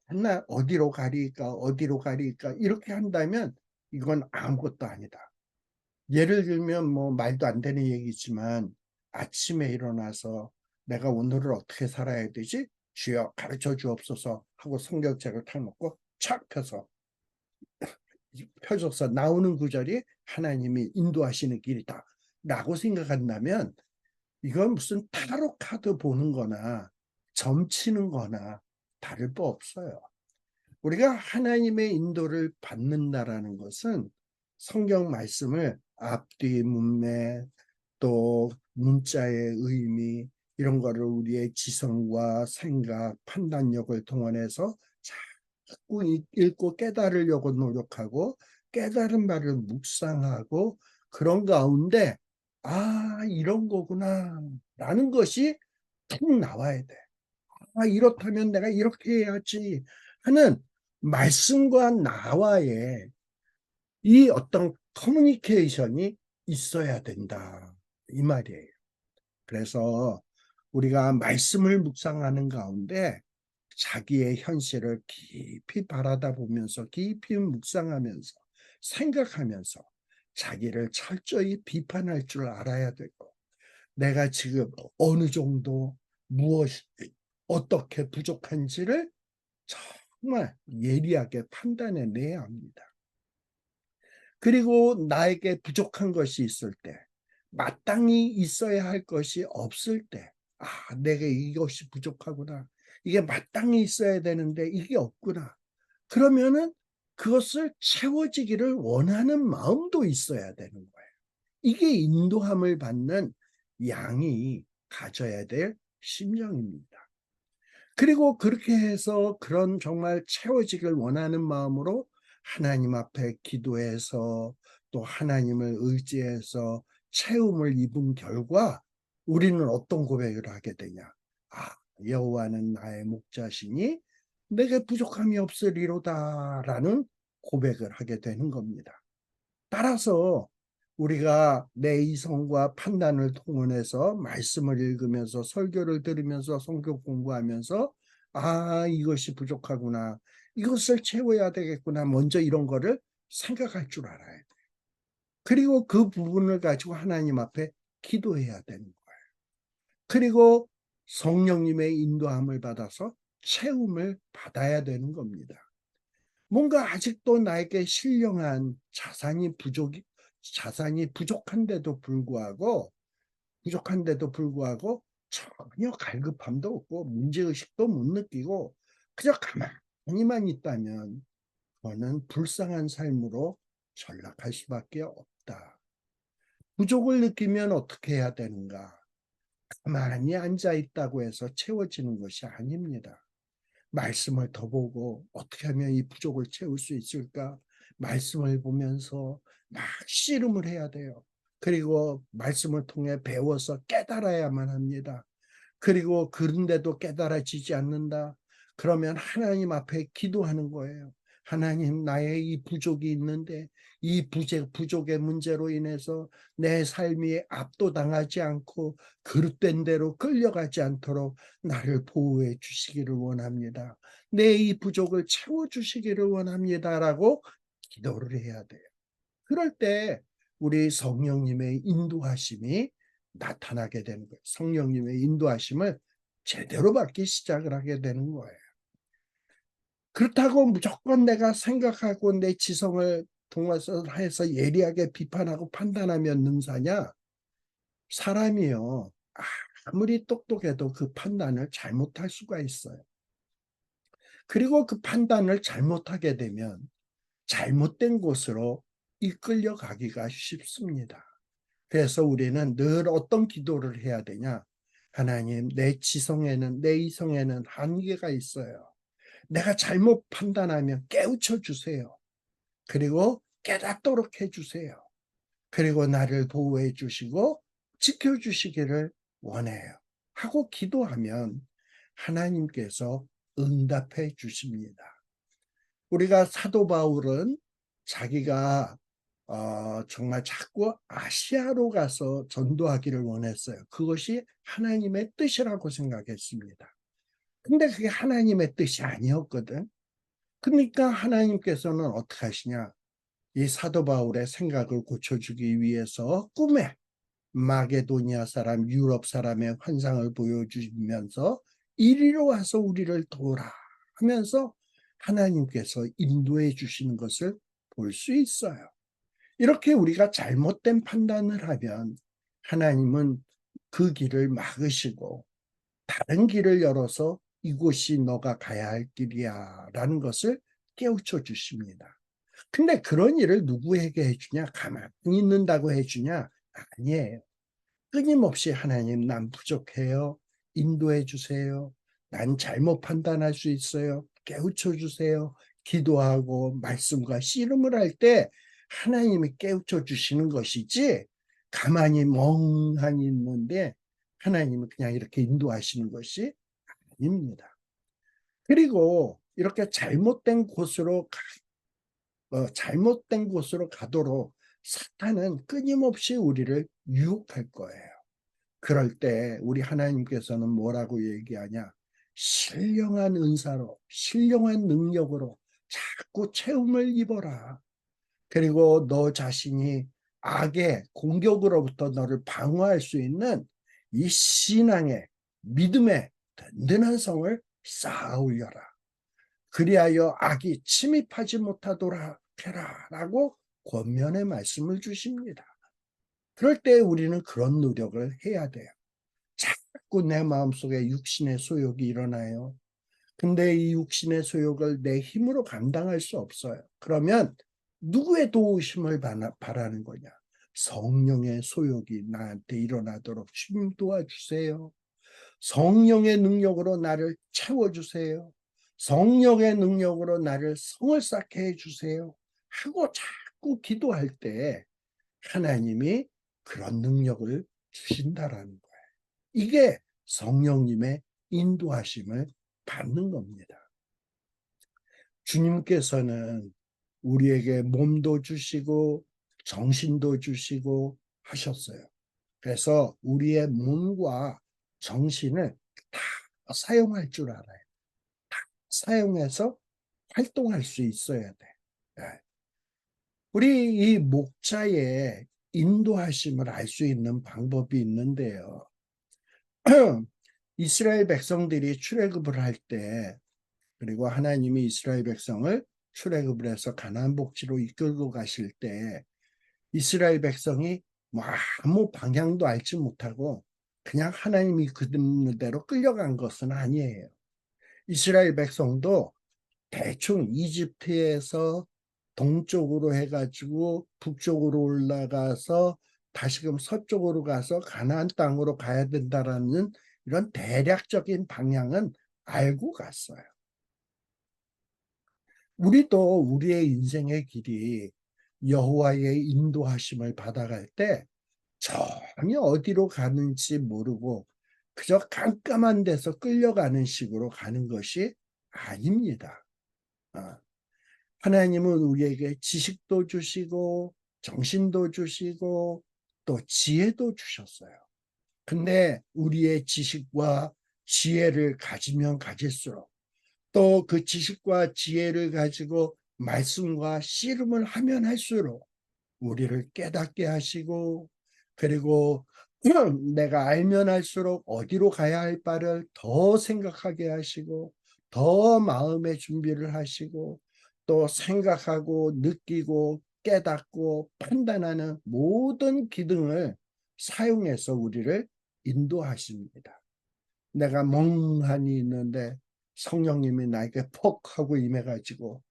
맨날 어디로 가리까 어디로 가리까 이렇게 한다면 이건 아무것도 아니다. 예를 들면 뭐 말도 안 되는 얘기지만 아침에 일어나서 내가 오늘을 어떻게 살아야 되지? 주여 가르쳐 주옵소서 하고 성경책을 탁 놓고 착 펴줘서 나오는 구절이 하나님이 인도하시는 길이다 라고 생각한다면 이건 무슨 타로 카드 보는 거나 점치는 거나 다를 바 없어요. 우리가 하나님의 인도를 받는다라는 것은 성경 말씀을 앞뒤 문맥 또 문자의 의미 이런 거를 우리의 지성과 생각, 판단력을 동원해서 자꾸 읽고 깨달으려고 노력하고 깨달은 바를 묵상하고 그런 가운데 이런 거구나 라는 것이 툭 나와야 돼. 이렇다면 내가 이렇게 해야지 하는 말씀과 나와의 이 어떤 커뮤니케이션이 있어야 된다. 이 말이에요. 그래서 우리가 말씀을 묵상하는 가운데 자기의 현실을 깊이 바라다 보면서 깊이 묵상하면서 생각하면서 자기를 철저히 비판할 줄 알아야 되고 내가 지금 어느 정도 무엇이 어떻게 부족한지를 정말 예리하게 판단해내야 합니다. 그리고 나에게 부족한 것이 있을 때, 마땅히 있어야 할 것이 없을 때, 내게 이것이 부족하구나. 이게 마땅히 있어야 되는데 이게 없구나. 그러면은 그것을 채워지기를 원하는 마음도 있어야 되는 거예요. 이게 인도함을 받는 양이 가져야 될 심정입니다. 그리고 그렇게 해서 그런 정말 채워지길 원하는 마음으로 하나님 앞에 기도해서 또 하나님을 의지해서 채움을 입은 결과 우리는 어떤 고백을 하게 되냐? 여호와는 나의 목자시니 내게 부족함이 없으리로다라는 고백을 하게 되는 겁니다. 따라서 우리가 내 이성과 판단을 동원해서 말씀을 읽으면서 설교를 들으면서 성경 공부하면서 이것이 부족하구나. 이것을 채워야 되겠구나. 먼저 이런 거를 생각할 줄 알아야 돼. 그리고 그 부분을 가지고 하나님 앞에 기도해야 되는 거예요. 그리고 성령님의 인도함을 받아서 채움을 받아야 되는 겁니다. 뭔가 아직도 나에게 신령한 자산이 부족한데도 불구하고 전혀 갈급함도 없고 문제의식도 못 느끼고 그저 가만히만 있다면 그거는 불쌍한 삶으로 전락할 수밖에 없다. 부족을 느끼면 어떻게 해야 되는가? 가만히 앉아 있다고 해서 채워지는 것이 아닙니다. 말씀을 더 보고 어떻게 하면 이 부족을 채울 수 있을까? 말씀을 보면서 막 씨름을 해야 돼요. 그리고 말씀을 통해 배워서 깨달아야만 합니다. 그리고 그런데도 깨달아지지 않는다. 그러면 하나님 앞에 기도하는 거예요. 하나님, 나의 이 부족이 있는데 이 부족의 문제로 인해서 내 삶이 압도당하지 않고 그릇된 대로 끌려가지 않도록 나를 보호해 주시기를 원합니다. 내 이 부족을 채워주시기를 원합니다라고 기도를 해야 돼요. 그럴 때 우리 성령님의 인도하심이 나타나게 되는 거예요. 성령님의 인도하심을 제대로 받기 시작을 하게 되는 거예요. 그렇다고 무조건 내가 생각하고 내 지성을 동원해서 예리하게 비판하고 판단하면 능사냐? 사람이요. 아무리 똑똑해도 그 판단을 잘못할 수가 있어요. 그리고 그 판단을 잘못하게 되면 잘못된 곳으로 이끌려 가기가 쉽습니다. 그래서 우리는 늘 어떤 기도를 해야 되냐? 하나님, 내 지성에는, 내 이성에는 한계가 있어요. 내가 잘못 판단하면 깨우쳐 주세요. 그리고 깨닫도록 해주세요. 그리고 나를 보호해 주시고 지켜주시기를 원해요. 하고 기도하면 하나님께서 응답해 주십니다. 우리가 사도 바울은 자기가 정말 자꾸 아시아로 가서 전도하기를 원했어요. 그것이 하나님의 뜻이라고 생각했습니다. 근데 그게 하나님의 뜻이 아니었거든. 그러니까 하나님께서는 어떻게 하시냐? 이 사도 바울의 생각을 고쳐주기 위해서 꿈에 마게도니아 사람, 유럽 사람의 환상을 보여주면서 이리로 와서 우리를 도우라 하면서 하나님께서 인도해 주시는 것을 볼 수 있어요. 이렇게 우리가 잘못된 판단을 하면 하나님은 그 길을 막으시고 다른 길을 열어서 이곳이 너가 가야 할 길이야 라는 것을 깨우쳐 주십니다. 근데 그런 일을 누구에게 해주냐? 가만히 있는다고 해주냐? 아니에요. 끊임없이 하나님, 난 부족해요. 인도해 주세요. 난 잘못 판단할 수 있어요. 깨우쳐 주세요. 기도하고 말씀과 씨름을 할 때 하나님이 깨우쳐 주시는 것이지, 가만히 멍하니 있는데 하나님은 그냥 이렇게 인도하시는 것이 아닙니다. 그리고 이렇게 잘못된 곳으로 가도록 사탄은 끊임없이 우리를 유혹할 거예요. 그럴 때 우리 하나님께서는 뭐라고 얘기하냐? 신령한 은사로, 신령한 능력으로 자꾸 체험을 입어라. 그리고 너 자신이 악의 공격으로부터 너를 방어할 수 있는 이 신앙의, 믿음의 든든한 성을 쌓아 올려라. 그리하여 악이 침입하지 못하도록 해라 라고 권면의 말씀을 주십니다. 그럴 때 우리는 그런 노력을 해야 돼요. 자꾸 내 마음속에 육신의 소욕이 일어나요. 근데 이 육신의 소욕을 내 힘으로 감당할 수 없어요. 그러면 누구의 도우심을 바라는 거냐? 성령의 소욕이 나한테 일어나도록 주님 도와주세요. 성령의 능력으로 나를 채워주세요. 성령의 능력으로 나를 성을 쌓게 해주세요. 하고 자꾸 기도할 때 하나님이 그런 능력을 주신다라는 거예요. 이게 성령님의 인도하심을 받는 겁니다. 주님께서는 우리에게 몸도 주시고 정신도 주시고 하셨어요. 그래서 우리의 몸과 정신을 다 사용할 줄 알아요. 사용해서 활동할 수 있어야 돼. 예. 우리 이 목자의 인도하심을 알 수 있는 방법이 있는데요. 이스라엘 백성들이 출애굽을 할 때, 그리고 하나님이 이스라엘 백성을 출애굽을 해서 가나안 복지로 이끌고 가실 때 이스라엘 백성이 뭐 아무 방향도 알지 못하고 그냥 하나님이 이끄는 대로 끌려간 것은 아니에요. 이스라엘 백성도 대충 이집트에서 동쪽으로 해가지고 북쪽으로 올라가서 다시금 서쪽으로 가서 가나안 땅으로 가야 된다라는 이런 대략적인 방향은 알고 갔어요. 우리도 우리의 인생의 길이 여호와의 인도하심을 받아갈 때 전혀 어디로 가는지 모르고 그저 깜깜한 데서 끌려가는 식으로 가는 것이 아닙니다. 하나님은 우리에게 지식도 주시고 정신도 주시고 또 지혜도 주셨어요. 근데 우리의 지식과 지혜를 가지면 가질수록 또 그 지식과 지혜를 가지고 말씀과 씨름을 하면 할수록 우리를 깨닫게 하시고, 그리고 내가 알면 할수록 어디로 가야 할 바를 더 생각하게 하시고 더 마음의 준비를 하시고 또 생각하고 느끼고 깨닫고 판단하는 모든 기능을 사용해서 우리를 인도하십니다. 내가 멍하니 있는데 성령님이 나에게 퍽 하고 임해가지고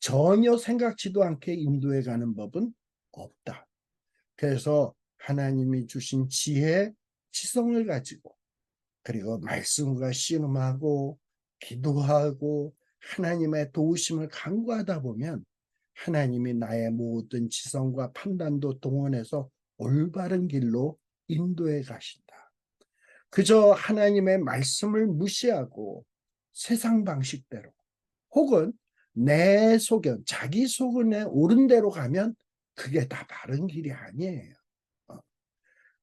전혀 생각지도 않게 인도해 가는 법은 없다. 그래서 하나님이 주신 지혜, 지성을 가지고 그리고 말씀과 씨름하고 기도하고 하나님의 도우심을 간구하다 보면 하나님이 나의 모든 지성과 판단도 동원해서 올바른 길로 인도해 가신다. 그저 하나님의 말씀을 무시하고 세상 방식대로 혹은 내 소견, 자기 소견에 옳은 대로 가면 그게 다 바른 길이 아니에요. 어.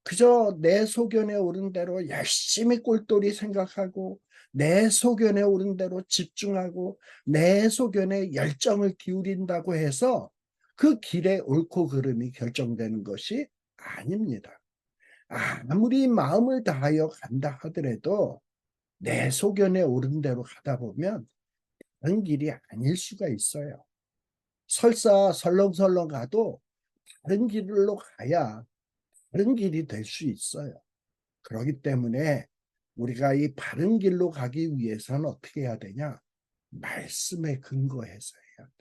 그저 내 소견에 오른 대로 열심히 꼴똘히 생각하고 내 소견에 오른 대로 집중하고 내 소견에 열정을 기울인다고 해서 그 길의 옳고 그름이 결정되는 것이 아닙니다. 아무리 마음을 다하여 간다 하더라도 내 소견에 오른 대로 가다 보면 다른 길이 아닐 수가 있어요. 설사 설렁설렁 가도 다른 길로 가야 다른 길이 될 수 있어요. 그렇기 때문에 우리가 이 바른 길로 가기 위해서는 어떻게 해야 되냐? 말씀에 근거해서 해야 돼.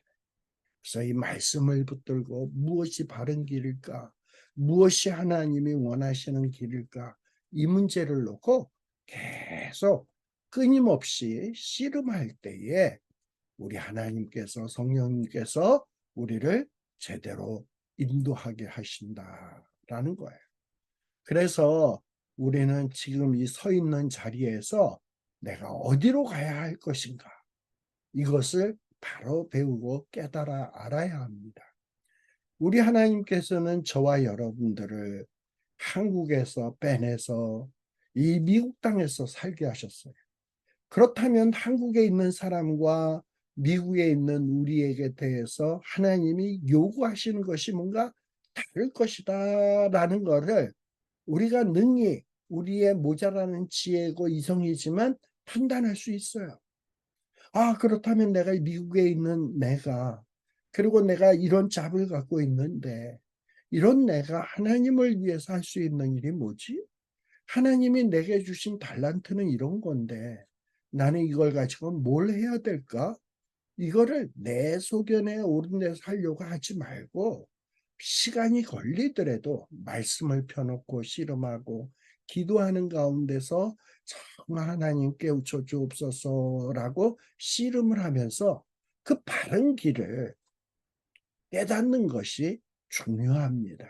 그래서 이 말씀을 붙들고 무엇이 바른 길일까? 무엇이 하나님이 원하시는 길일까? 이 문제를 놓고 계속 끊임없이 씨름할 때에 우리 하나님께서 성령님께서 우리를 제대로 인도하게 하신다라는 거예요. 그래서 우리는 지금 이 서 있는 자리에서 내가 어디로 가야 할 것인가? 이것을 바로 배우고 깨달아 알아야 합니다. 우리 하나님께서는 저와 여러분들을 한국에서 빼내서 이 미국 땅에서 살게 하셨어요. 그렇다면 한국에 있는 사람과 미국에 있는 우리에게 대해서 하나님이 요구하시는 것이 뭔가 다를 것이다라는 것을 우리가 능히 우리의 모자라는 지혜고 이성이지만 판단할 수 있어요. 그렇다면 내가 미국에 있는 내가 그리고 내가 이런 잡을 갖고 있는데 이런 내가 하나님을 위해서 할 수 있는 일이 뭐지? 하나님이 내게 주신 달란트는 이런 건데 나는 이걸 가지고 뭘 해야 될까? 이거를 내 소견에 옳은 데서 하려고 하지 말고 시간이 걸리더라도 말씀을 펴놓고 씨름하고 기도하는 가운데서 정말 하나님 깨우쳐 주옵소서라고 씨름을 하면서 그 바른 길을 깨닫는 것이 중요합니다.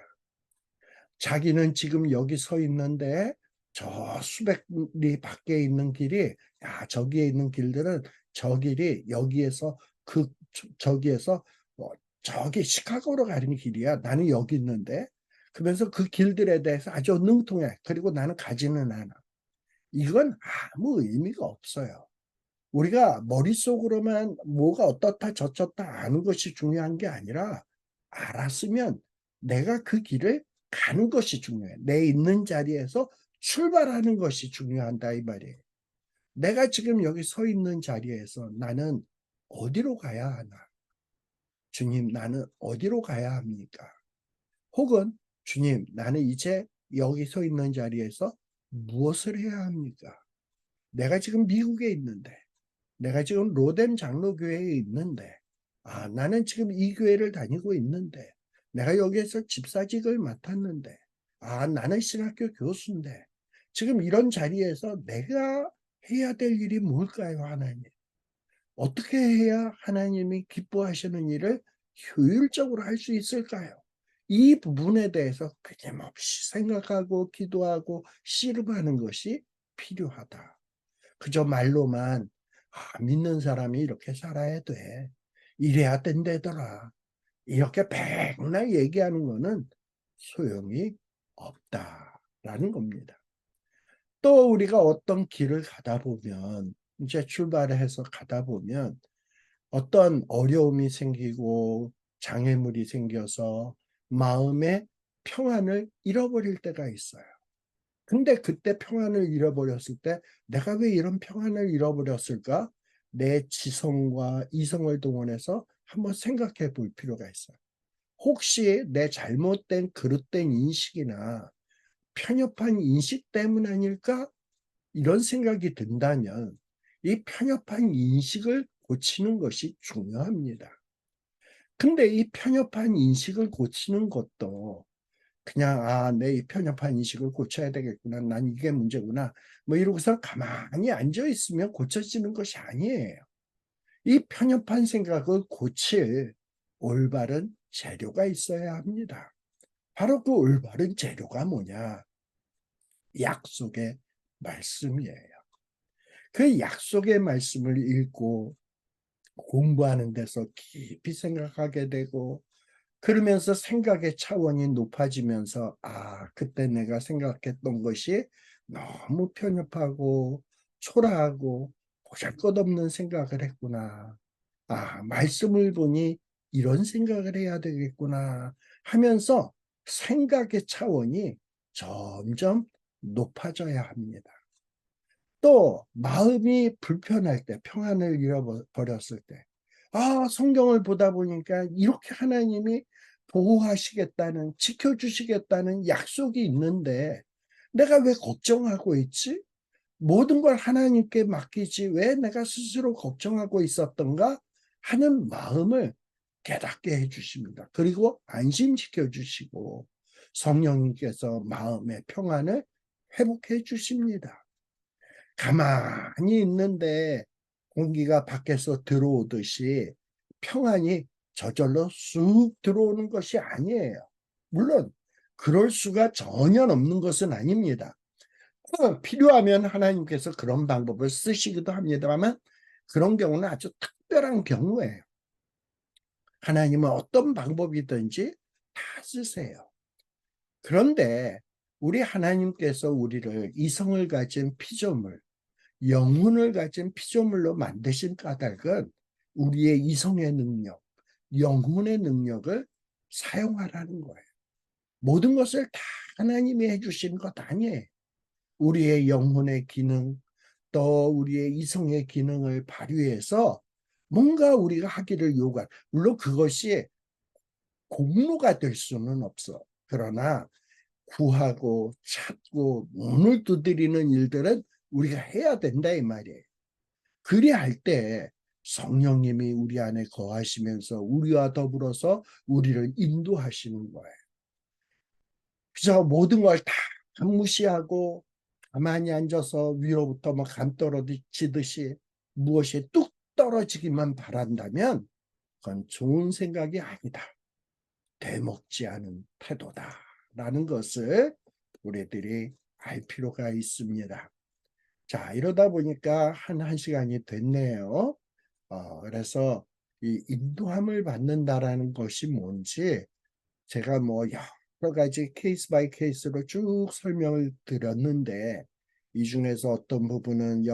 자기는 지금 여기 서 있는데 저 수백 리 밖에 있는 길이 저기에 있는 길들은 저 길이 여기에서 저기에서 저기 시카고로 가는 길이야. 나는 여기 있는데. 그러면서 그 길들에 대해서 아주 능통해. 그리고 나는 가지는 않아. 이건 아무 의미가 없어요. 우리가 머릿속으로만 뭐가 어떻다 저쩌다 아는 것이 중요한 게 아니라 알았으면 내가 그 길을 가는 것이 중요해. 내 있는 자리에서 출발하는 것이 중요하다 이 말이에요. 내가 지금 여기 서 있는 자리에서 나는 어디로 가야 하나? 주님, 나는 어디로 가야 합니까? 혹은 주님, 나는 이제 여기 서 있는 자리에서 무엇을 해야 합니까? 내가 지금 미국에 있는데 내가 지금 로뎀 장로교회에 있는데 나는 지금 이 교회를 다니고 있는데 내가 여기에서 집사직을 맡았는데 나는 신학교 교수인데 지금 이런 자리에서 내가 해야 될 일이 뭘까요, 하나님? 어떻게 해야 하나님이 기뻐하시는 일을 효율적으로 할 수 있을까요? 이 부분에 대해서 끊임없이 생각하고 기도하고 씨름하는 것이 필요하다. 그저 말로만 믿는 사람이 이렇게 살아야 돼. 이래야 된다더라. 이렇게 백날 얘기하는 거는 소용이 없다라는 겁니다. 또 우리가 어떤 길을 가다 보면 이제 출발해서 가다 보면 어떤 어려움이 생기고 장애물이 생겨서 마음의 평안을 잃어버릴 때가 있어요. 근데 그때 평안을 잃어버렸을 때 내가 왜 이런 평안을 잃어버렸을까? 내 지성과 이성을 동원해서 한번 생각해 볼 필요가 있어요. 혹시 내 잘못된 그릇된 인식이나 편협한 인식 때문 아닐까? 이런 생각이 든다면 이 편협한 인식을 고치는 것이 중요합니다. 근데 이 편협한 인식을 고치는 것도 그냥 내 이 편협한 인식을 고쳐야 되겠구나. 난 이게 문제구나. 뭐 이러고서 가만히 앉아 있으면 고쳐지는 것이 아니에요. 이 편협한 생각을 고칠 올바른 재료가 있어야 합니다. 바로 그 올바른 재료가 뭐냐? 약속의 말씀이에요. 그 약속의 말씀을 읽고 공부하는 데서 깊이 생각하게 되고, 그러면서 생각의 차원이 높아지면서 그때 내가 생각했던 것이 너무 편협하고 초라하고 보잘것없는 생각을 했구나. 말씀을 보니 이런 생각을 해야 되겠구나 하면서 생각의 차원이 점점 높아져야 합니다. 또 마음이 불편할 때, 평안을 잃어버렸을 때, 성경을 보다 보니까 이렇게 하나님이 보호하시겠다는, 지켜주시겠다는 약속이 있는데 내가 왜 걱정하고 있지? 모든 걸 하나님께 맡기지 왜 내가 스스로 걱정하고 있었던가 하는 마음을 깨닫게 해주십니다. 그리고 안심시켜 주시고 성령님께서 마음의 평안을 회복해 주십니다. 가만히 있는데 공기가 밖에서 들어오듯이 평안이 저절로 쑥 들어오는 것이 아니에요. 물론 그럴 수가 전혀 없는 것은 아닙니다. 필요하면 하나님께서 그런 방법을 쓰시기도 합니다만 그런 경우는 아주 특별한 경우예요. 하나님은 어떤 방법이든지 다 쓰세요. 그런데 우리 하나님께서 우리를 이성을 가진 피조물, 영혼을 가진 피조물로 만드신 까닭은 우리의 이성의 능력, 영혼의 능력을 사용하라는 거예요. 모든 것을 다 하나님이 해주신 것 아니에요. 우리의 영혼의 기능, 또 우리의 이성의 기능을 발휘해서 뭔가 우리가 하기를 요구한, 물론 그것이 공로가 될 수는 없어. 그러나 구하고 찾고 문을 두드리는 일들은 우리가 해야 된다 이 말이에요. 그리할 때 성령님이 우리 안에 거하시면서 우리와 더불어서 우리를 인도하시는 거예요. 그래서 모든 걸 다 무시하고 가만히 앉아서 위로부터 막 감 떨어지듯이 무엇이 뚝 떨어지기만 바란다면 그건 좋은 생각이 아니다. 되먹지 않은 태도다라는 것을 우리들이 알 필요가 있습니다. 자, 이러다 보니까 한 시간이 됐네요. 그래서 이 인도함을 받는다라는 것이 뭔지 제가 뭐 여러 가지 케이스 바이 케이스로 쭉 설명을 드렸는데 이 중에서 어떤 부분은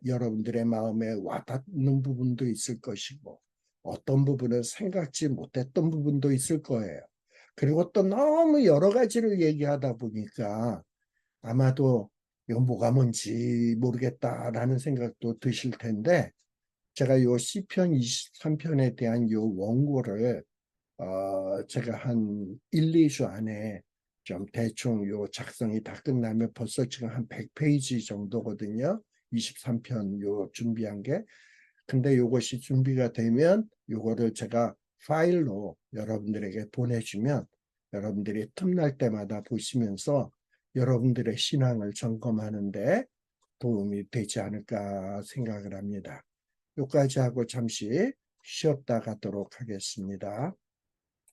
여러분들의 마음에 와닿는 부분도 있을 것이고 어떤 부분은 생각지 못했던 부분도 있을 거예요. 그리고 또 너무 여러 가지를 얘기하다 보니까 아마도 이거 뭐가 뭔지 모르겠다라는 생각도 드실 텐데 제가 요 시편 23편에 대한 요 원고를 제가 한 1, 2주 안에 좀 대충 요 작성이 다 끝나면 벌써 지금 한 100페이지 정도거든요. 23편 요 준비한 게. 근데 요것이 준비가 되면 요거를 제가 파일로 여러분들에게 보내주면 여러분들이 틈날 때마다 보시면서 여러분들의 신앙을 점검하는데 도움이 되지 않을까 생각을 합니다. 여기까지 하고 잠시 쉬었다 가도록 하겠습니다.